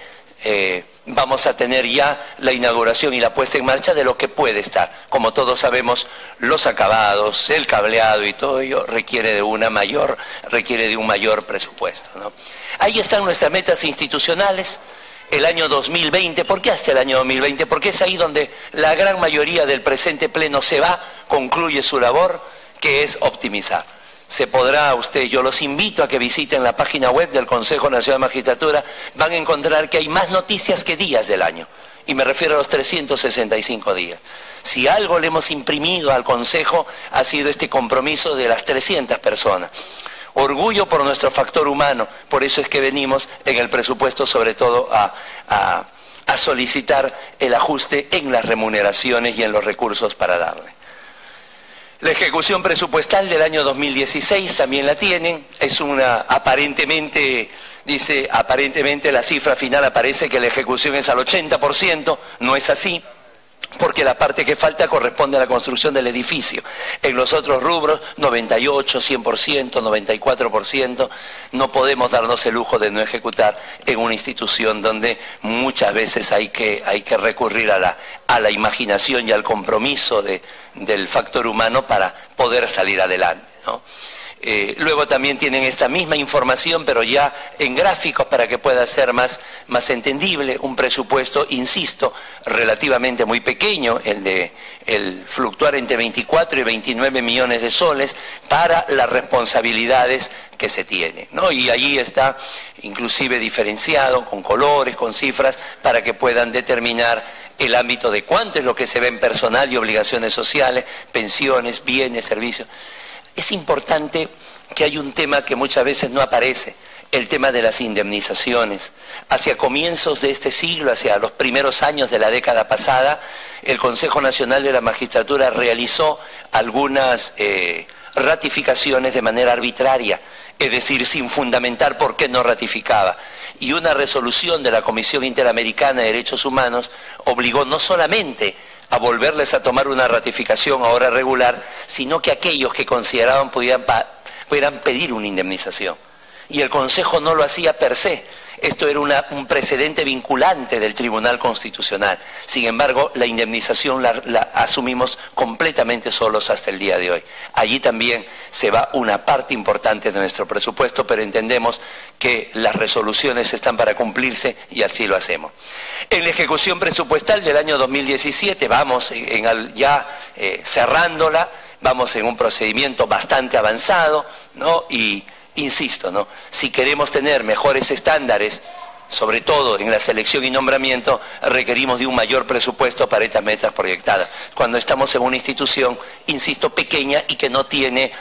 B: vamos a tener ya la inauguración y la puesta en marcha de lo que puede estar. Como todos sabemos, los acabados, el cableado y todo ello requiere de un mayor presupuesto, ¿no? Ahí están nuestras metas institucionales. El año 2020, ¿por qué hasta el año 2020? Porque es ahí donde la gran mayoría del presente pleno concluye su labor, que es optimizar. Yo los invito a que visiten la página web del Consejo Nacional de Magistratura, van a encontrar que hay más noticias que días del año, y me refiero a los 365 días. Si algo le hemos imprimido al Consejo, ha sido este compromiso de las 300 personas. Orgullo por nuestro factor humano, por eso es que venimos en el presupuesto sobre todo a solicitar el ajuste en las remuneraciones y en los recursos para darle. La ejecución presupuestal del año 2016 también la tienen, es aparentemente la cifra final aparece que la ejecución es al 80%, no es así, porque la parte que falta corresponde a la construcción del edificio. En los otros rubros, 98, 100%, 94%, no podemos darnos el lujo de no ejecutar en una institución donde muchas veces hay que recurrir a la imaginación y al compromiso del factor humano para poder salir adelante, ¿no? Luego también tienen esta misma información, pero ya en gráficos para que pueda ser más entendible, un presupuesto, insisto, relativamente muy pequeño, el fluctuar entre 24 y 29 millones de soles para las responsabilidades que se tienen, ¿no? Y allí está inclusive diferenciado con colores, con cifras, para que puedan determinar el ámbito de cuánto es lo que se ve en personal y obligaciones sociales, pensiones, bienes, servicios. Es importante que hay un tema que muchas veces no aparece, el tema de las indemnizaciones. Hacia comienzos de este siglo, hacia los primeros años de la década pasada, el Consejo Nacional de la Magistratura realizó algunas ratificaciones de manera arbitraria, es decir, sin fundamentar por qué no ratificaba. Y una resolución de la Comisión Interamericana de Derechos Humanos obligó no solamente a volverles a tomar una ratificación ahora regular, sino que aquellos que consideraban pudieran pedir una indemnización. Y el Consejo no lo hacía per se. Esto era un precedente vinculante del Tribunal Constitucional. Sin embargo, la indemnización la asumimos completamente solos hasta el día de hoy. Allí también se va una parte importante de nuestro presupuesto, pero entendemos que las resoluciones están para cumplirse y así lo hacemos. En la ejecución presupuestal del año 2017, vamos cerrándola, vamos en un procedimiento bastante avanzado, ¿no? Y insisto, ¿no? Si queremos tener mejores estándares, sobre todo en la selección y nombramiento, requerimos de un mayor presupuesto para estas metas proyectadas. Cuando estamos en una institución, insisto, pequeña y que no tiene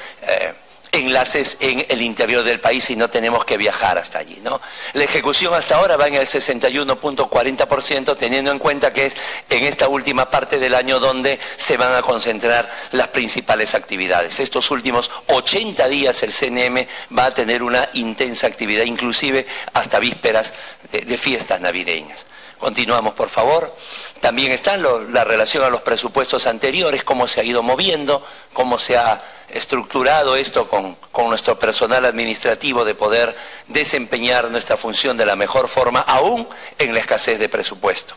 B: enlaces en el interior del país y no tenemos que viajar hasta allí, ¿no? La ejecución hasta ahora va en el 61.40%, teniendo en cuenta que es en esta última parte del año donde se van a concentrar las principales actividades. Estos últimos 80 días el CNM va a tener una intensa actividad, inclusive hasta vísperas de fiestas navideñas. Continuamos, por favor. También está la relación a los presupuestos anteriores, cómo se ha ido moviendo, cómo se ha estructurado esto con nuestro personal administrativo de poder desempeñar nuestra función de la mejor forma, aún en la escasez de presupuesto.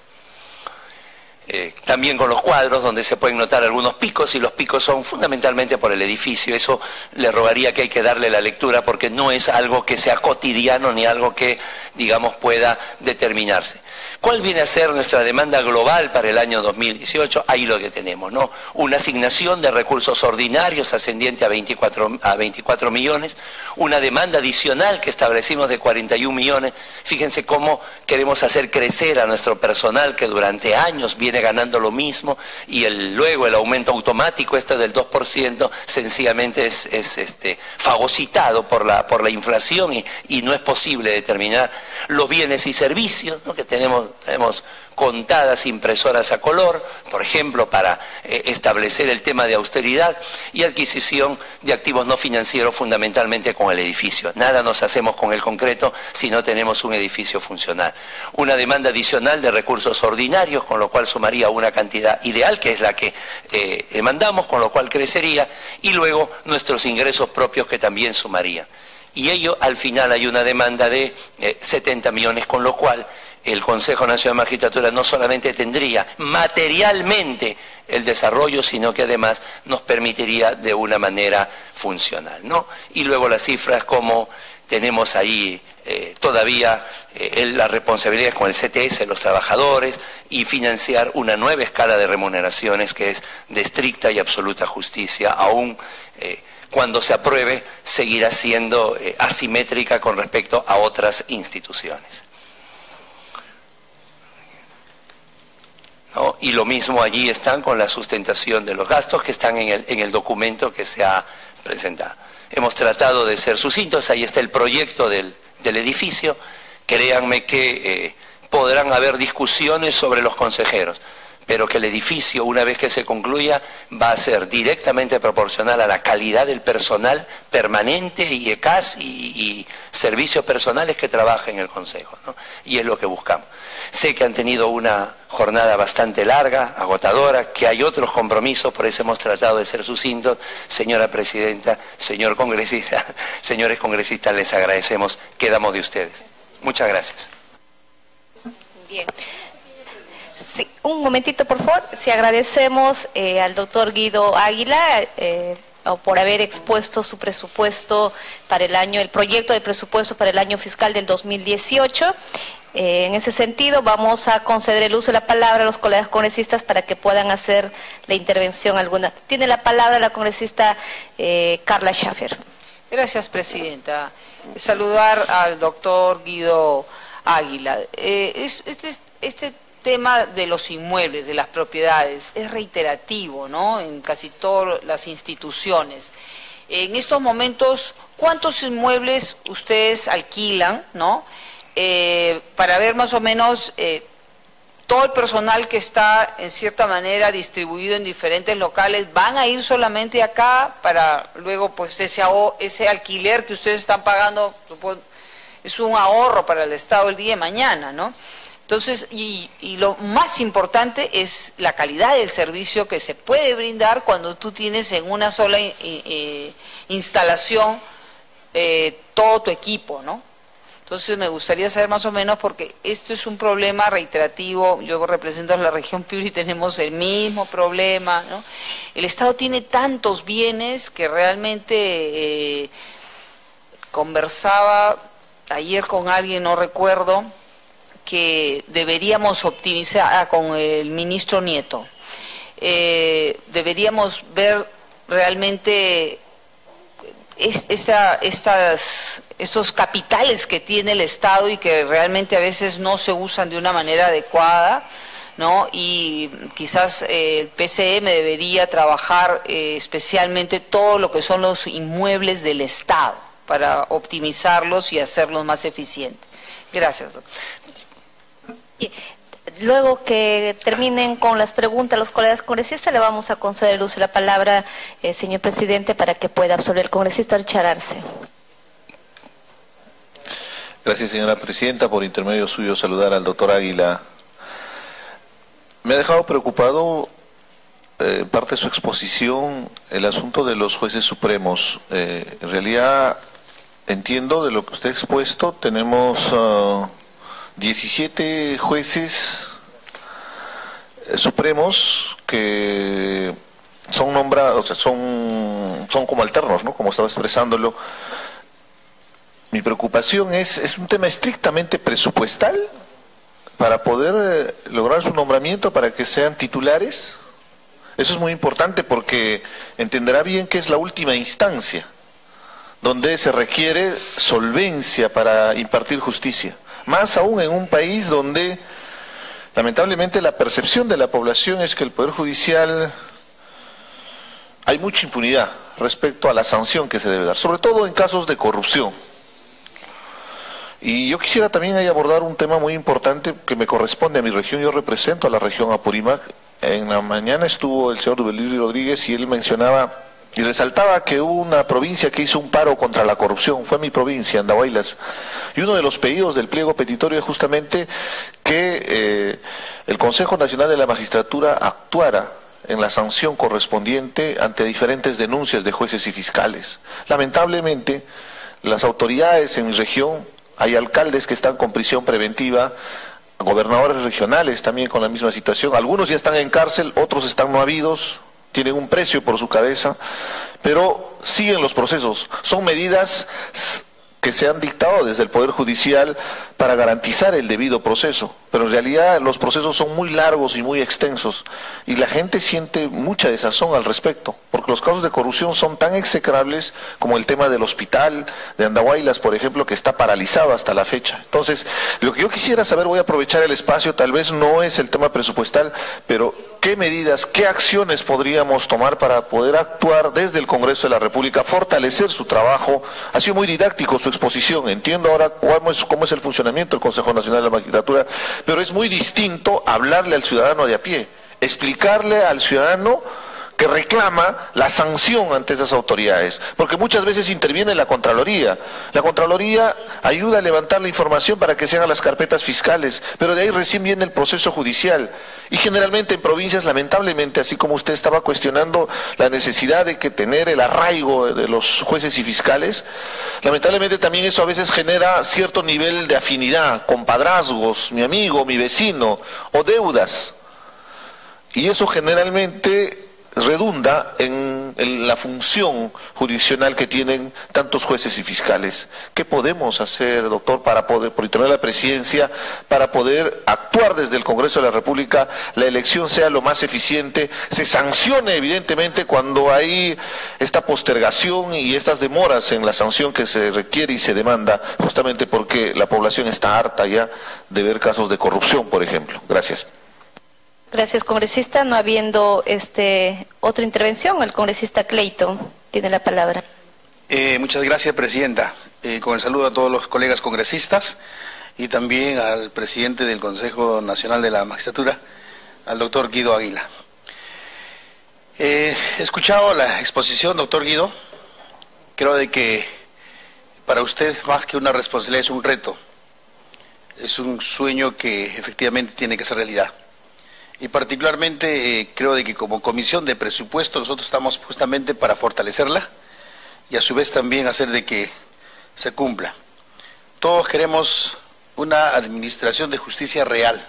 B: También con los cuadros donde se pueden notar algunos picos, y los picos son fundamentalmente por el edificio. Eso le rogaría que hay que darle la lectura porque no es algo que sea cotidiano ni algo que, digamos, pueda determinarse. ¿Cuál viene a ser nuestra demanda global para el año 2018? Ahí lo que tenemos, ¿no? Una asignación de recursos ordinarios ascendiente a 24 millones, una demanda adicional que establecimos de 41 millones. Fíjense cómo queremos hacer crecer a nuestro personal que durante años viene ganando lo mismo, y luego el aumento automático del 2% sencillamente es fagocitado por la inflación y no es posible determinar los bienes y servicios, ¿no? Que tenemos contadas impresoras a color, por ejemplo, para establecer el tema de austeridad, y adquisición de activos no financieros fundamentalmente con el edificio. Nada nos hacemos con el concreto si no tenemos un edificio funcional. Una demanda adicional de recursos ordinarios, con lo cual sumaría una cantidad ideal, que es la que demandamos, con lo cual crecería, y luego nuestros ingresos propios que también sumarían. Y ello, al final, hay una demanda de 70 millones, con lo cual el Consejo Nacional de Magistratura no solamente tendría materialmente el desarrollo, sino que además nos permitiría de una manera funcional, ¿no? Y luego las cifras, como tenemos ahí todavía las responsabilidades con el CTS, los trabajadores, y financiar una nueva escala de remuneraciones que es de estricta y absoluta justicia, aún cuando se apruebe seguirá siendo asimétrica con respecto a otras instituciones, ¿no? Y lo mismo allí están con la sustentación de los gastos que están en el documento que se ha presentado. Hemos tratado de ser sucintos, ahí está el proyecto del edificio. Créanme que podrán haber discusiones sobre los consejeros, pero que el edificio, una vez que se concluya, va a ser directamente proporcional a la calidad del personal permanente y ECAS y servicios personales que trabaja en el Consejo, ¿no? Y es lo que buscamos. Sé que han tenido una jornada bastante larga, agotadora, que hay otros compromisos, por eso hemos tratado de ser sucintos. Señora Presidenta, señor congresista, señores congresistas, les agradecemos. Quedamos de ustedes. Muchas gracias.
A: Bien. Sí, un momentito, por favor. Sí, agradecemos al doctor Guido Águila por haber expuesto su presupuesto para el proyecto de presupuesto para el año fiscal del 2018. En ese sentido, vamos a conceder el uso de la palabra a los colegas congresistas para que puedan hacer la intervención alguna. Tiene la palabra la congresista Carla Schaffer.
C: Gracias, Presidenta. Saludar al doctor Guido Águila. Este tema de los inmuebles, de las propiedades, es reiterativo, ¿no?, en casi todas las instituciones. En estos momentos, ¿cuántos inmuebles ustedes alquilan, ¿no?, para ver más o menos todo el personal que está en cierta manera distribuido en diferentes locales van a ir solamente acá para luego pues ese alquiler que ustedes están pagando es un ahorro para el Estado el día de mañana, ¿no? Entonces, y lo más importante es la calidad del servicio que se puede brindar cuando tú tienes en una sola instalación todo tu equipo, ¿no? Entonces me gustaría saber más o menos, porque esto es un problema reiterativo. Yo represento a la región Piura y tenemos el mismo problema, ¿no? El Estado tiene tantos bienes que realmente conversaba ayer con alguien, no recuerdo, que deberíamos optimizar con el ministro Nieto. Deberíamos ver realmente estos capitales que tiene el Estado y que realmente a veces no se usan de una manera adecuada, ¿no? Y quizás el PCM debería trabajar especialmente todo lo que son los inmuebles del Estado para optimizarlos y hacerlos más eficientes. Gracias, doctor.
A: Luego que terminen con las preguntas los colegas congresistas, le vamos a conceder el uso de la palabra, señor presidente, para que pueda absolver el congresista Richard Arce.
D: Gracias, señora presidenta. Por intermedio suyo, saludar al doctor Águila. Me ha dejado preocupado, parte de su exposición, el asunto de los jueces supremos. En realidad, entiendo de lo que usted ha expuesto, tenemos 17 jueces supremos que son nombrados, o sea, son como alternos, ¿no? Como estaba expresándolo. Mi preocupación es un tema estrictamente presupuestal para poder lograr su nombramiento, para que sean titulares. Eso es muy importante porque entenderá bien que es la última instancia donde se requiere solvencia para impartir justicia. Más aún en un país donde, lamentablemente, la percepción de la población es que el Poder Judicial hay mucha impunidad respecto a la sanción que se debe dar, sobre todo en casos de corrupción. Y yo quisiera también ahí abordar un tema muy importante que me corresponde a mi región. Yo represento a la región Apurímac. En la mañana estuvo el señor Dubeliri Rodríguez y él mencionaba y resaltaba que hubo una provincia que hizo un paro contra la corrupción, fue mi provincia, Andahuaylas, y uno de los pedidos del pliego petitorio es justamente que el Consejo Nacional de la Magistratura actuara en la sanción correspondiente ante diferentes denuncias de jueces y fiscales. Lamentablemente, las autoridades en mi región, hay alcaldes que están con prisión preventiva, gobernadores regionales también con la misma situación, algunos ya están en cárcel, otros están no habidos, tienen un precio por su cabeza, pero siguen los procesos. Son medidas que se han dictado desde el Poder Judicial para garantizar el debido proceso, pero en realidad los procesos son muy largos y muy extensos, y la gente siente mucha desazón al respecto, porque los casos de corrupción son tan execrables como el tema del hospital de Andahuaylas, por ejemplo, que está paralizado hasta la fecha. Entonces, lo que yo quisiera saber, voy a aprovechar el espacio, tal vez no es el tema presupuestal, pero ¿qué medidas, qué acciones podríamos tomar para poder actuar desde el Congreso de la República, fortalecer su trabajo? Ha sido muy didáctico su exposición, entiendo ahora cómo es el funcionamiento del Consejo Nacional de la Magistratura, pero es muy distinto hablarle al ciudadano de a pie, explicarle al ciudadano que reclama la sanción ante esas autoridades, porque muchas veces interviene la Contraloría. La Contraloría ayuda a levantar la información para que se hagan las carpetas fiscales, pero de ahí recién viene el proceso judicial. Y generalmente en provincias, lamentablemente, así como usted estaba cuestionando la necesidad de que tener el arraigo de los jueces y fiscales, lamentablemente también eso a veces genera cierto nivel de afinidad, compadrazgos, mi amigo, mi vecino, o deudas. Y eso generalmente redunda en la función jurisdiccional que tienen tantos jueces y fiscales. ¿Qué podemos hacer, doctor, para poder, por intermedio de la presidencia, para poder actuar desde el Congreso de la República, la elección sea lo más eficiente, se sancione evidentemente cuando hay esta postergación y estas demoras en la sanción que se requiere y se demanda, justamente porque la población está harta ya de ver casos de corrupción, por ejemplo? Gracias.
A: Gracias, congresista. No habiendo otra intervención, el congresista Clayton tiene la palabra.
E: Muchas gracias, presidenta. Con el saludo a todos los colegas congresistas. y también al presidente del Consejo Nacional de la Magistratura, al doctor Guido Águila. He escuchado la exposición, doctor Guido. Creo de que para usted, más que una responsabilidad, es un reto. Es un sueño que efectivamente tiene que ser realidad. Y particularmente creo de que como Comisión de Presupuesto nosotros estamos justamente para fortalecerla y a su vez también hacer de que se cumpla. Todos queremos una administración de justicia real.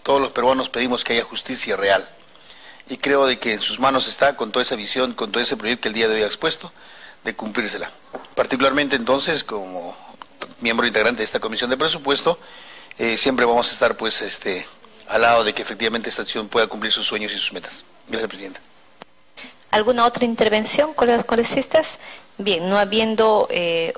E: Todos los peruanos pedimos que haya justicia real. Y creo de que en sus manos está, con toda esa visión, con todo ese proyecto que el día de hoy ha expuesto, de cumplírsela. Particularmente entonces, como miembro integrante de esta Comisión de Presupuesto, siempre vamos a estar pues al lado de que efectivamente esta acción pueda cumplir sus sueños y sus metas. Gracias, Presidenta.
A: ¿Alguna otra intervención, colegas congresistas? Bien, no habiendo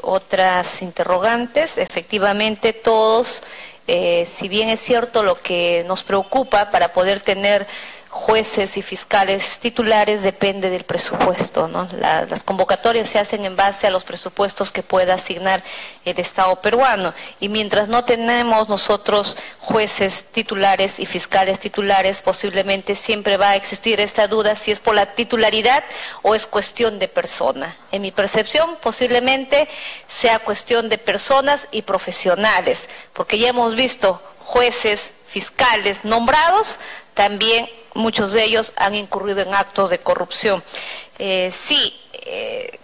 A: otras interrogantes, efectivamente todos, si bien es cierto lo que nos preocupa para poder tener jueces y fiscales titulares depende del presupuesto, ¿no? Las convocatorias se hacen en base a los presupuestos que pueda asignar el Estado peruano, y mientras no tenemos nosotros jueces titulares y fiscales titulares, posiblemente siempre va a existir esta duda si es por la titularidad o es cuestión de persona. En mi percepción, posiblemente sea cuestión de personas y profesionales, porque ya hemos visto jueces fiscales nombrados, también muchos de ellos han incurrido en actos de corrupción.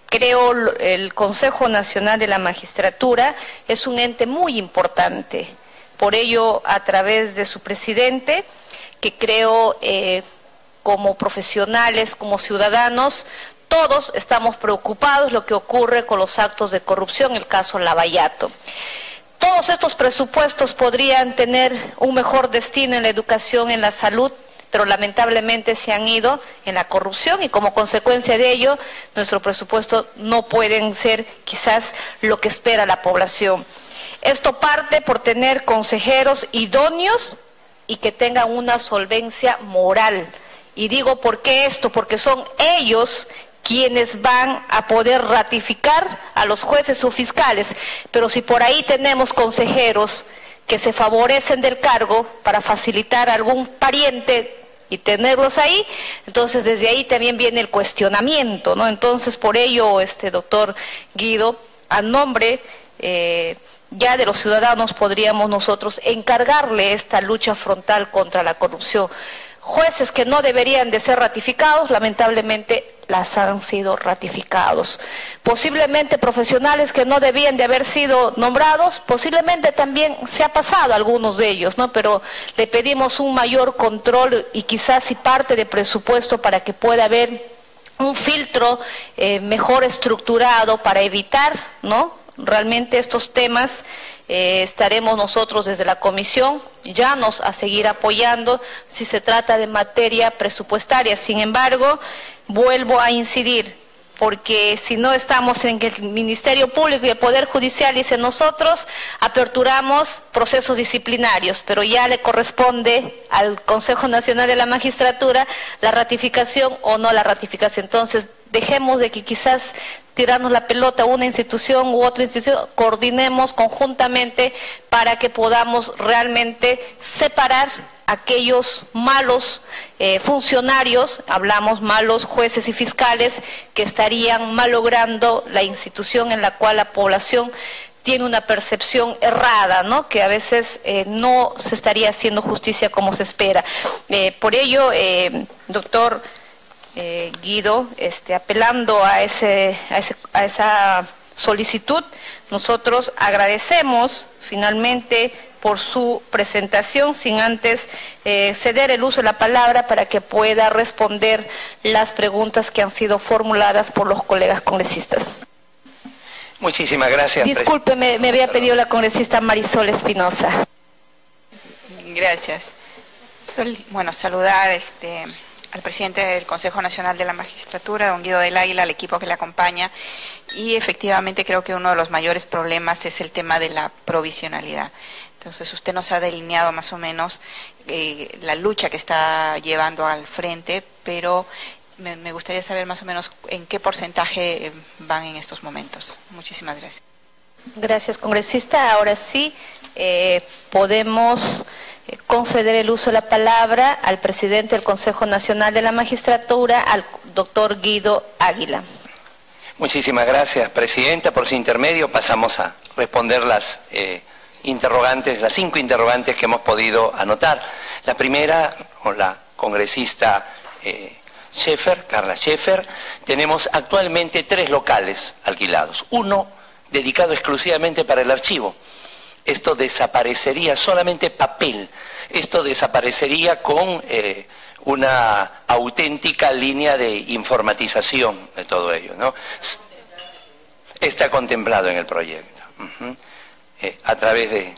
A: Creo el Consejo Nacional de la Magistratura es un ente muy importante. Por ello, a través de su presidente, que creo como profesionales, como ciudadanos, todos estamos preocupados lo que ocurre con los actos de corrupción, el caso Lavallato. Todos estos presupuestos podrían tener un mejor destino en la educación, en la salud, pero lamentablemente se han ido en la corrupción y como consecuencia de ello, nuestros presupuestos no pueden ser quizás lo que espera la población. Esto parte por tener consejeros idóneos y que tengan una solvencia moral. Y digo, ¿por qué esto? Porque son ellos quienes van a poder ratificar a los jueces o fiscales, pero si por ahí tenemos consejeros que se favorecen del cargo para facilitar a algún pariente y tenerlos ahí, entonces desde ahí también viene el cuestionamiento, ¿no? Entonces por ello, doctor Guido, a nombre ya de los ciudadanos podríamos nosotros encargarle esta lucha frontal contra la corrupción. Jueces que no deberían de ser ratificados, lamentablemente las han sido ratificados. Posiblemente profesionales que no debían de haber sido nombrados, posiblemente también se ha pasado a algunos de ellos, ¿no? Pero le pedimos un mayor control y quizás si parte de presupuesto para que pueda haber un filtro mejor estructurado para evitar, ¿no?, realmente estos temas. Estaremos nosotros desde la comisión llanos a seguir apoyando si se trata de materia presupuestaria. Sin embargo, vuelvo a incidir, porque si no estamos en que el Ministerio Público y el Poder Judicial dice nosotros aperturamos procesos disciplinarios, pero ya le corresponde al Consejo Nacional de la Magistratura la ratificación o no la ratificación. Entonces, dejemos de que quizás tirarnos la pelota a una institución u otra institución, coordinemos conjuntamente para que podamos realmente separar aquellos malos funcionarios, hablamos malos jueces y fiscales, que estarían malogrando la institución en la cual la población tiene una percepción errada, ¿no?, que a veces no se estaría haciendo justicia como se espera. Por ello, doctor Guido, apelando a esa solicitud, nosotros agradecemos finalmente por su presentación, sin antes ceder el uso de la palabra para que pueda responder las preguntas que han sido formuladas por los colegas congresistas.
B: Muchísimas gracias.
A: Disculpe, me había pedido la congresista Marisol Espinosa.
F: Gracias. Bueno, saludar al presidente del Consejo Nacional de la Magistratura, don Guido del Águila, al equipo que le acompaña, y efectivamente creo que uno de los mayores problemas es el tema de la provisionalidad. Entonces usted nos ha delineado más o menos la lucha que está llevando al frente, pero me gustaría saber más o menos en qué porcentaje van en estos momentos. Muchísimas gracias.
A: Gracias, congresista. Ahora sí, podemos conceder el uso de la palabra al presidente del Consejo Nacional de la Magistratura, al doctor Guido Águila.
B: Muchísimas gracias, presidenta. Por su intermedio pasamos a responder las interrogantes, las 5 interrogantes que hemos podido anotar. La primera, con la congresista Carla Scheffer, tenemos actualmente 3 locales alquilados. Uno dedicado exclusivamente para el archivo. Esto desaparecería, solamente papel. Esto desaparecería con una auténtica línea de informatización de todo ello, ¿no? Está contemplado en el proyecto, a través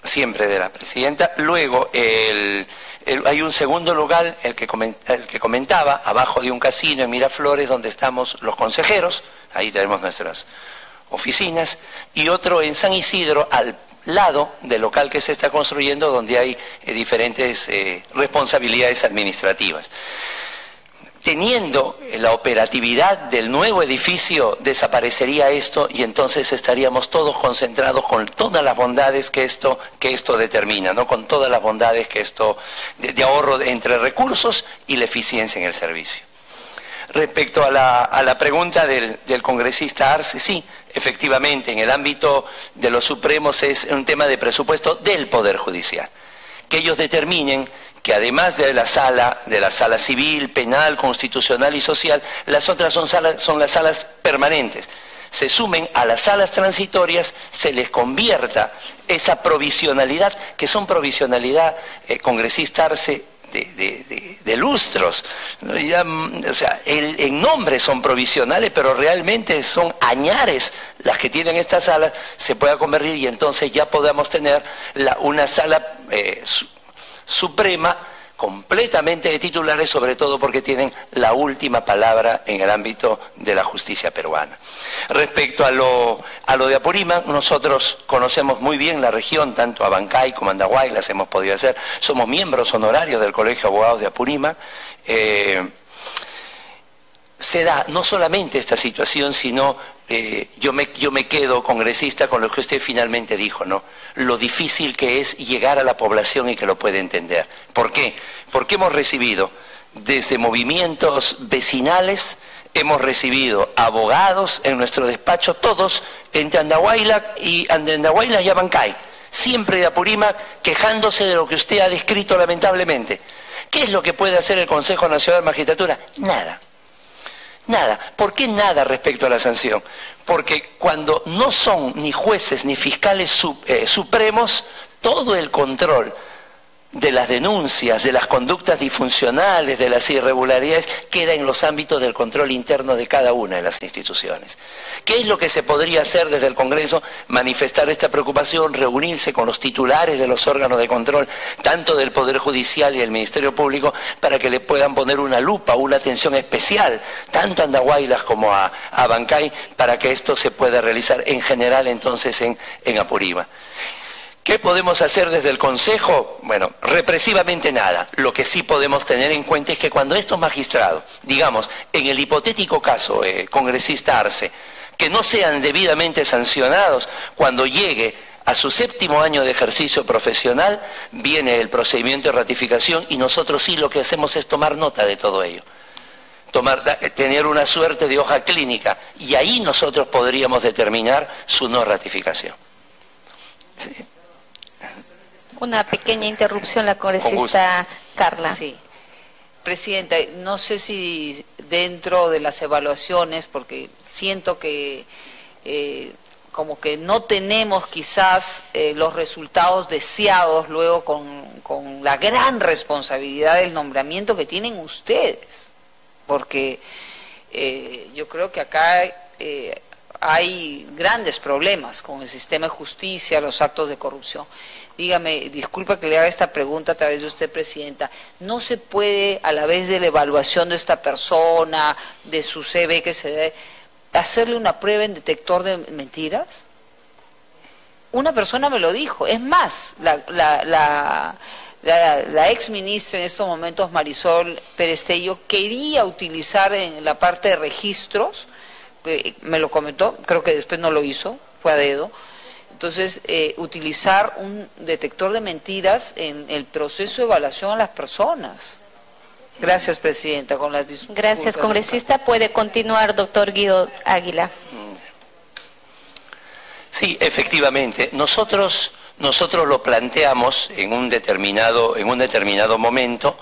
B: siempre de la presidenta. Luego, hay un segundo lugar, el que comentaba, abajo de un casino en Miraflores, donde estamos los consejeros, ahí tenemos nuestras oficinas, y otro en San Isidro, al lado del local que se está construyendo, donde hay diferentes responsabilidades administrativas. Teniendo la operatividad del nuevo edificio, desaparecería esto y entonces estaríamos todos concentrados con todas las bondades que esto determina, ¿no? Con todas las bondades que esto de ahorro entre recursos y la eficiencia en el servicio. Respecto a la pregunta del congresista Arce, sí, efectivamente, en el ámbito de los supremos es un tema de presupuesto del Poder Judicial. Que ellos determinen que además de la sala civil, penal, constitucional y social, las otras son las salas permanentes. Se sumen a las salas transitorias, se les convierta esa provisionalidad, que son provisionalidad, congresista Arce, de lustros, ya, o sea, en nombre son provisionales, pero realmente son añares las que tienen estas salas, se pueda convertir y entonces ya podamos tener una sala suprema completamente de titulares, sobre todo porque tienen la última palabra en el ámbito de la justicia peruana. Respecto a lo de Apurímac, nosotros conocemos muy bien la región, tanto Abancay como Andahuaylas las hemos podido hacer, somos miembros honorarios del Colegio de Abogados de Apurímac. Se da no solamente esta situación, sino yo me quedo, congresista, con lo que usted finalmente dijo, ¿no? Lo difícil que es llegar a la población y que lo pueda entender. ¿Por qué? Porque hemos recibido desde movimientos vecinales, hemos recibido abogados en nuestro despacho, todos entre Andahuaylas y Abancay, siempre de Apurímac, quejándose de lo que usted ha descrito lamentablemente. ¿Qué es lo que puede hacer el Consejo Nacional de Magistratura? Nada. Nada. ¿Por qué nada respecto a la sanción? Porque cuando no son ni jueces ni fiscales supremos, todo el control de las denuncias, de las conductas disfuncionales, de las irregularidades, queda en los ámbitos del control interno de cada una de las instituciones. ¿Qué es lo que se podría hacer desde el Congreso? Manifestar esta preocupación, reunirse con los titulares de los órganos de control, tanto del Poder Judicial y del Ministerio Público, para que le puedan poner una lupa, una atención especial, tanto a Andahuaylas como a Abancay, para que esto se pueda realizar en general entonces en Apurímac. ¿Qué podemos hacer desde el Consejo? Bueno, represivamente nada. Lo que sí podemos tener en cuenta es que cuando estos magistrados, digamos, en el hipotético caso, congresista Arce, que no sean debidamente sancionados, cuando llegue a su 7º año de ejercicio profesional, viene el procedimiento de ratificación y nosotros sí lo que hacemos es tomar nota de todo ello. Tener una suerte de hoja clínica y ahí nosotros podríamos determinar su no ratificación. Sí.
A: Una pequeña interrupción, la congresista Carla.
C: Sí. Presidenta, no sé si dentro de las evaluaciones, porque siento que como que no tenemos quizás los resultados deseados luego con la gran responsabilidad del nombramiento que tienen ustedes, porque yo creo que acá hay grandes problemas con el sistema de justicia, los actos de corrupción. Dígame, disculpa que le haga esta pregunta a través de usted, presidenta, ¿no se puede, a la vez de la evaluación de esta persona, de su CV que se dé, hacerle una prueba en detector de mentiras? Una persona me lo dijo, es más, la ex ministra en estos momentos, Marisol Perestello, quería utilizar en la parte de registros, me lo comentó, creo que después no lo hizo, fue a dedo. Entonces, utilizar un detector de mentiras en el proceso de evaluación a las personas. Gracias, Presidenta. Con las disculpas.
A: Gracias, congresista. Puede continuar, doctor Guido Águila.
B: Sí, efectivamente. Nosotros lo planteamos en un determinado momento.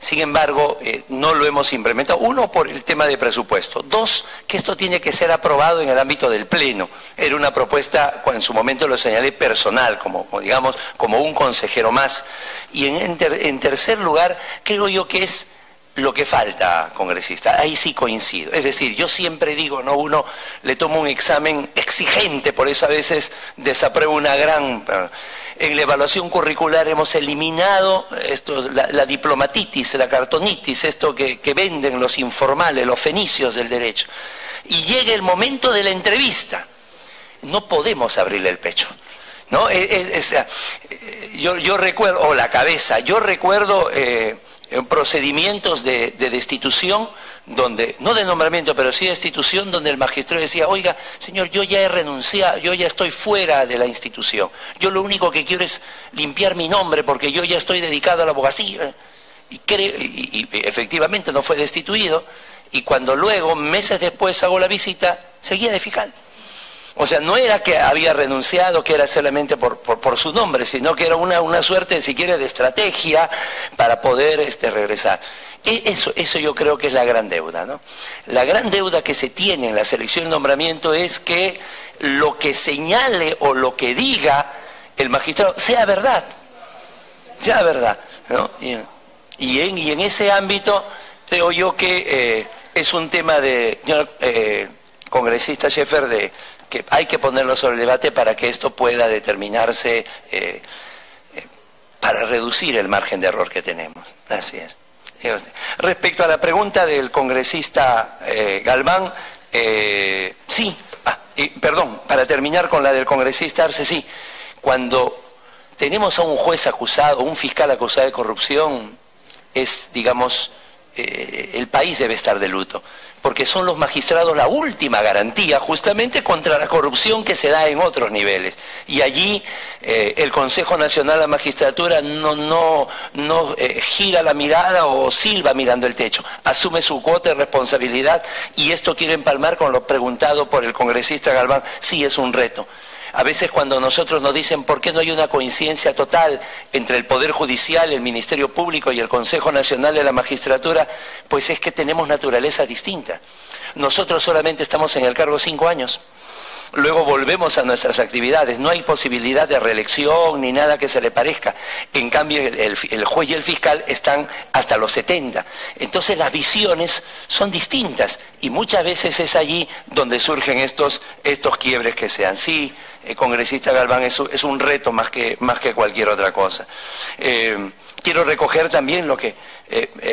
B: Sin embargo, no lo hemos implementado. Uno, por el tema de presupuesto. Dos, que esto tiene que ser aprobado en el ámbito del Pleno. Era una propuesta, en su momento lo señalé, personal, como un consejero más. Y en tercer lugar, creo yo que es lo que falta, congresista. Ahí sí coincido. Es decir, yo siempre digo, ¿no? Uno le toma un examen exigente, por eso a veces desaprueba una gran... En la evaluación curricular hemos eliminado la diplomatitis, la cartonitis, esto que venden los informales, los fenicios del derecho. Y llega el momento de la entrevista. No podemos abrirle el pecho, ¿no? Yo recuerdo, o la cabeza, yo recuerdo procedimientos de destitución, donde, no de nombramiento, pero sí de destitución, donde el magistrado decía, oiga, señor, yo ya he renunciado, yo ya estoy fuera de la institución, yo lo único que quiero es limpiar mi nombre porque yo ya estoy dedicado a la abogacía. Y efectivamente no fue destituido, y cuando luego, meses después, hago la visita, seguía de fiscal. O sea, no era que había renunciado, que era solamente por su nombre, sino que era una suerte, si quiere, de estrategia para poder regresar. Eso yo creo que es la gran deuda, ¿no? La gran deuda que se tiene en la selección y nombramiento es que lo que señale o lo que diga el magistrado sea verdad, ¿no? Y en ese ámbito creo yo que es un tema de, congresista Scheffer, que hay que ponerlo sobre el debate para que esto pueda determinarse, para reducir el margen de error que tenemos. Así es. Respecto a la pregunta del congresista Galván, sí, perdón, para terminar con la del congresista Arce, sí, cuando tenemos a un juez acusado, un fiscal acusado de corrupción, el país debe estar de luto, porque son los magistrados la última garantía justamente contra la corrupción que se da en otros niveles. Y allí el Consejo Nacional de la Magistratura no gira la mirada o silba mirando el techo, asume su cuota de responsabilidad, y esto quiero empalmar con lo preguntado por el congresista Galván. Sí, es un reto. A veces cuando nosotros nos dicen por qué no hay una coincidencia total entre el Poder Judicial, el Ministerio Público y el Consejo Nacional de la Magistratura, pues es que tenemos naturaleza distinta. Nosotros solamente estamos en el cargo 5 años. Luego volvemos a nuestras actividades, no hay posibilidad de reelección ni nada que se le parezca. En cambio, el juez y el fiscal están hasta los 70. Entonces las visiones son distintas y muchas veces es allí donde surgen estos quiebres que sean. Sí, congresista Galván, es un reto más que cualquier otra cosa. Quiero recoger también lo que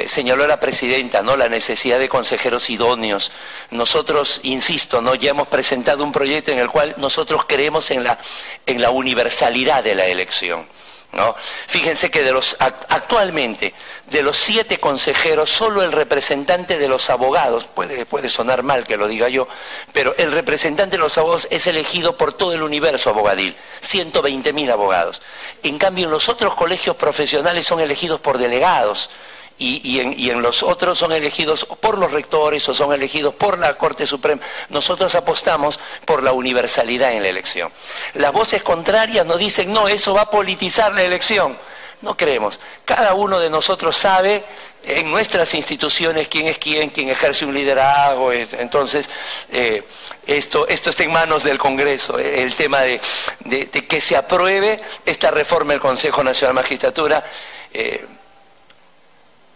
B: señaló la presidenta, ¿no? La necesidad de consejeros idóneos. Nosotros, insisto, ¿no? Ya hemos presentado un proyecto en el cual nosotros creemos en la universalidad de la elección, ¿no? Fíjense que actualmente, de los 7 consejeros, solo el representante de los abogados, puede sonar mal que lo diga yo, pero el representante de los abogados es elegido por todo el universo abogadil, 120.000 abogados. En cambio, en los otros colegios profesionales son elegidos por delegados, y en los otros son elegidos por los rectores o son elegidos por la Corte Suprema. Nosotros apostamos por la universalidad en la elección. Las voces contrarias nos dicen, no, eso va a politizar la elección. No creemos. Cada uno de nosotros sabe en nuestras instituciones quién es quién ejerce un liderazgo. Entonces, esto está en manos del Congreso, el tema de que se apruebe esta reforma del Consejo Nacional de Magistratura.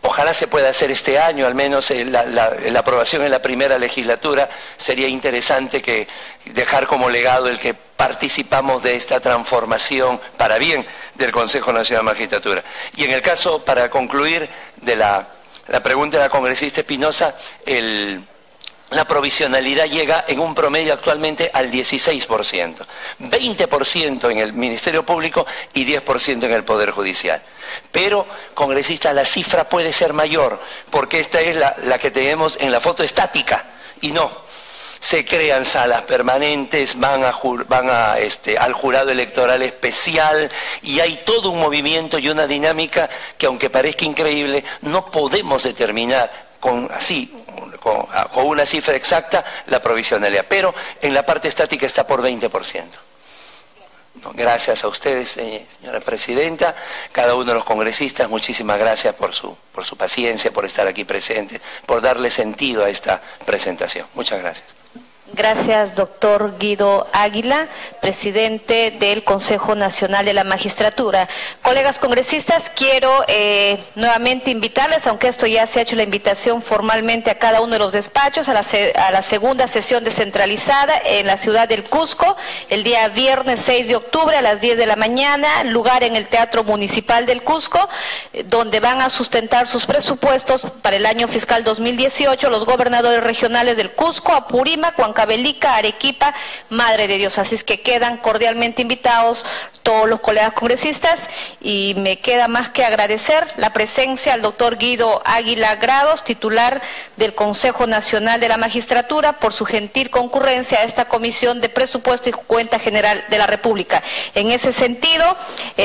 B: Ojalá se pueda hacer este año, al menos la aprobación en la primera legislatura. Sería interesante que dejar como legado el que participamos de esta transformación para bien del Consejo Nacional de Magistratura. Y en el caso, para concluir, de la pregunta de la congresista Espinosa, la provisionalidad llega en un promedio actualmente al 16%, 20% en el Ministerio Público y 10% en el Poder Judicial. Pero, congresista, la cifra puede ser mayor, porque esta es la que tenemos en la foto estática, y no. se crean salas permanentes, van al jurado electoral especial, y hay todo un movimiento y una dinámica que, aunque parezca increíble, no podemos determinar con una cifra exacta la provisionalidad, pero en la parte estática está por 20%. Gracias a ustedes, señora presidenta, cada uno de los congresistas, muchísimas gracias por su paciencia, por estar aquí presentes, por darle sentido a esta presentación. Muchas gracias.
A: Gracias, doctor Guido Águila, presidente del Consejo Nacional de la Magistratura. Colegas congresistas, quiero nuevamente invitarles, aunque esto ya se ha hecho la invitación formalmente a cada uno de los despachos, a la segunda sesión descentralizada en la ciudad del Cusco, el día viernes 6 de octubre a las 10 de la mañana, lugar en el Teatro Municipal del Cusco, donde van a sustentar sus presupuestos para el año fiscal 2018 los gobernadores regionales del Cusco, Apurímac, Huancavelica, Arequipa, Madre de Dios. Así es que quedan cordialmente invitados todos los colegas congresistas, y me queda más que agradecer la presencia al doctor Guido Águila Grados, titular del Consejo Nacional de la Magistratura, por su gentil concurrencia a esta Comisión de Presupuesto y Cuenta General de la República. En ese sentido,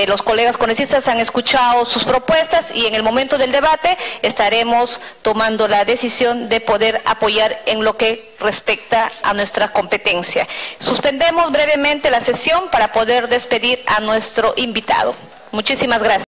A: los colegas congresistas han escuchado sus propuestas, y en el momento del debate estaremos tomando la decisión de poder apoyar en lo que respecta a nuestra competencia. Suspendemos brevemente la sesión para poder despedir a nuestro invitado. Muchísimas gracias.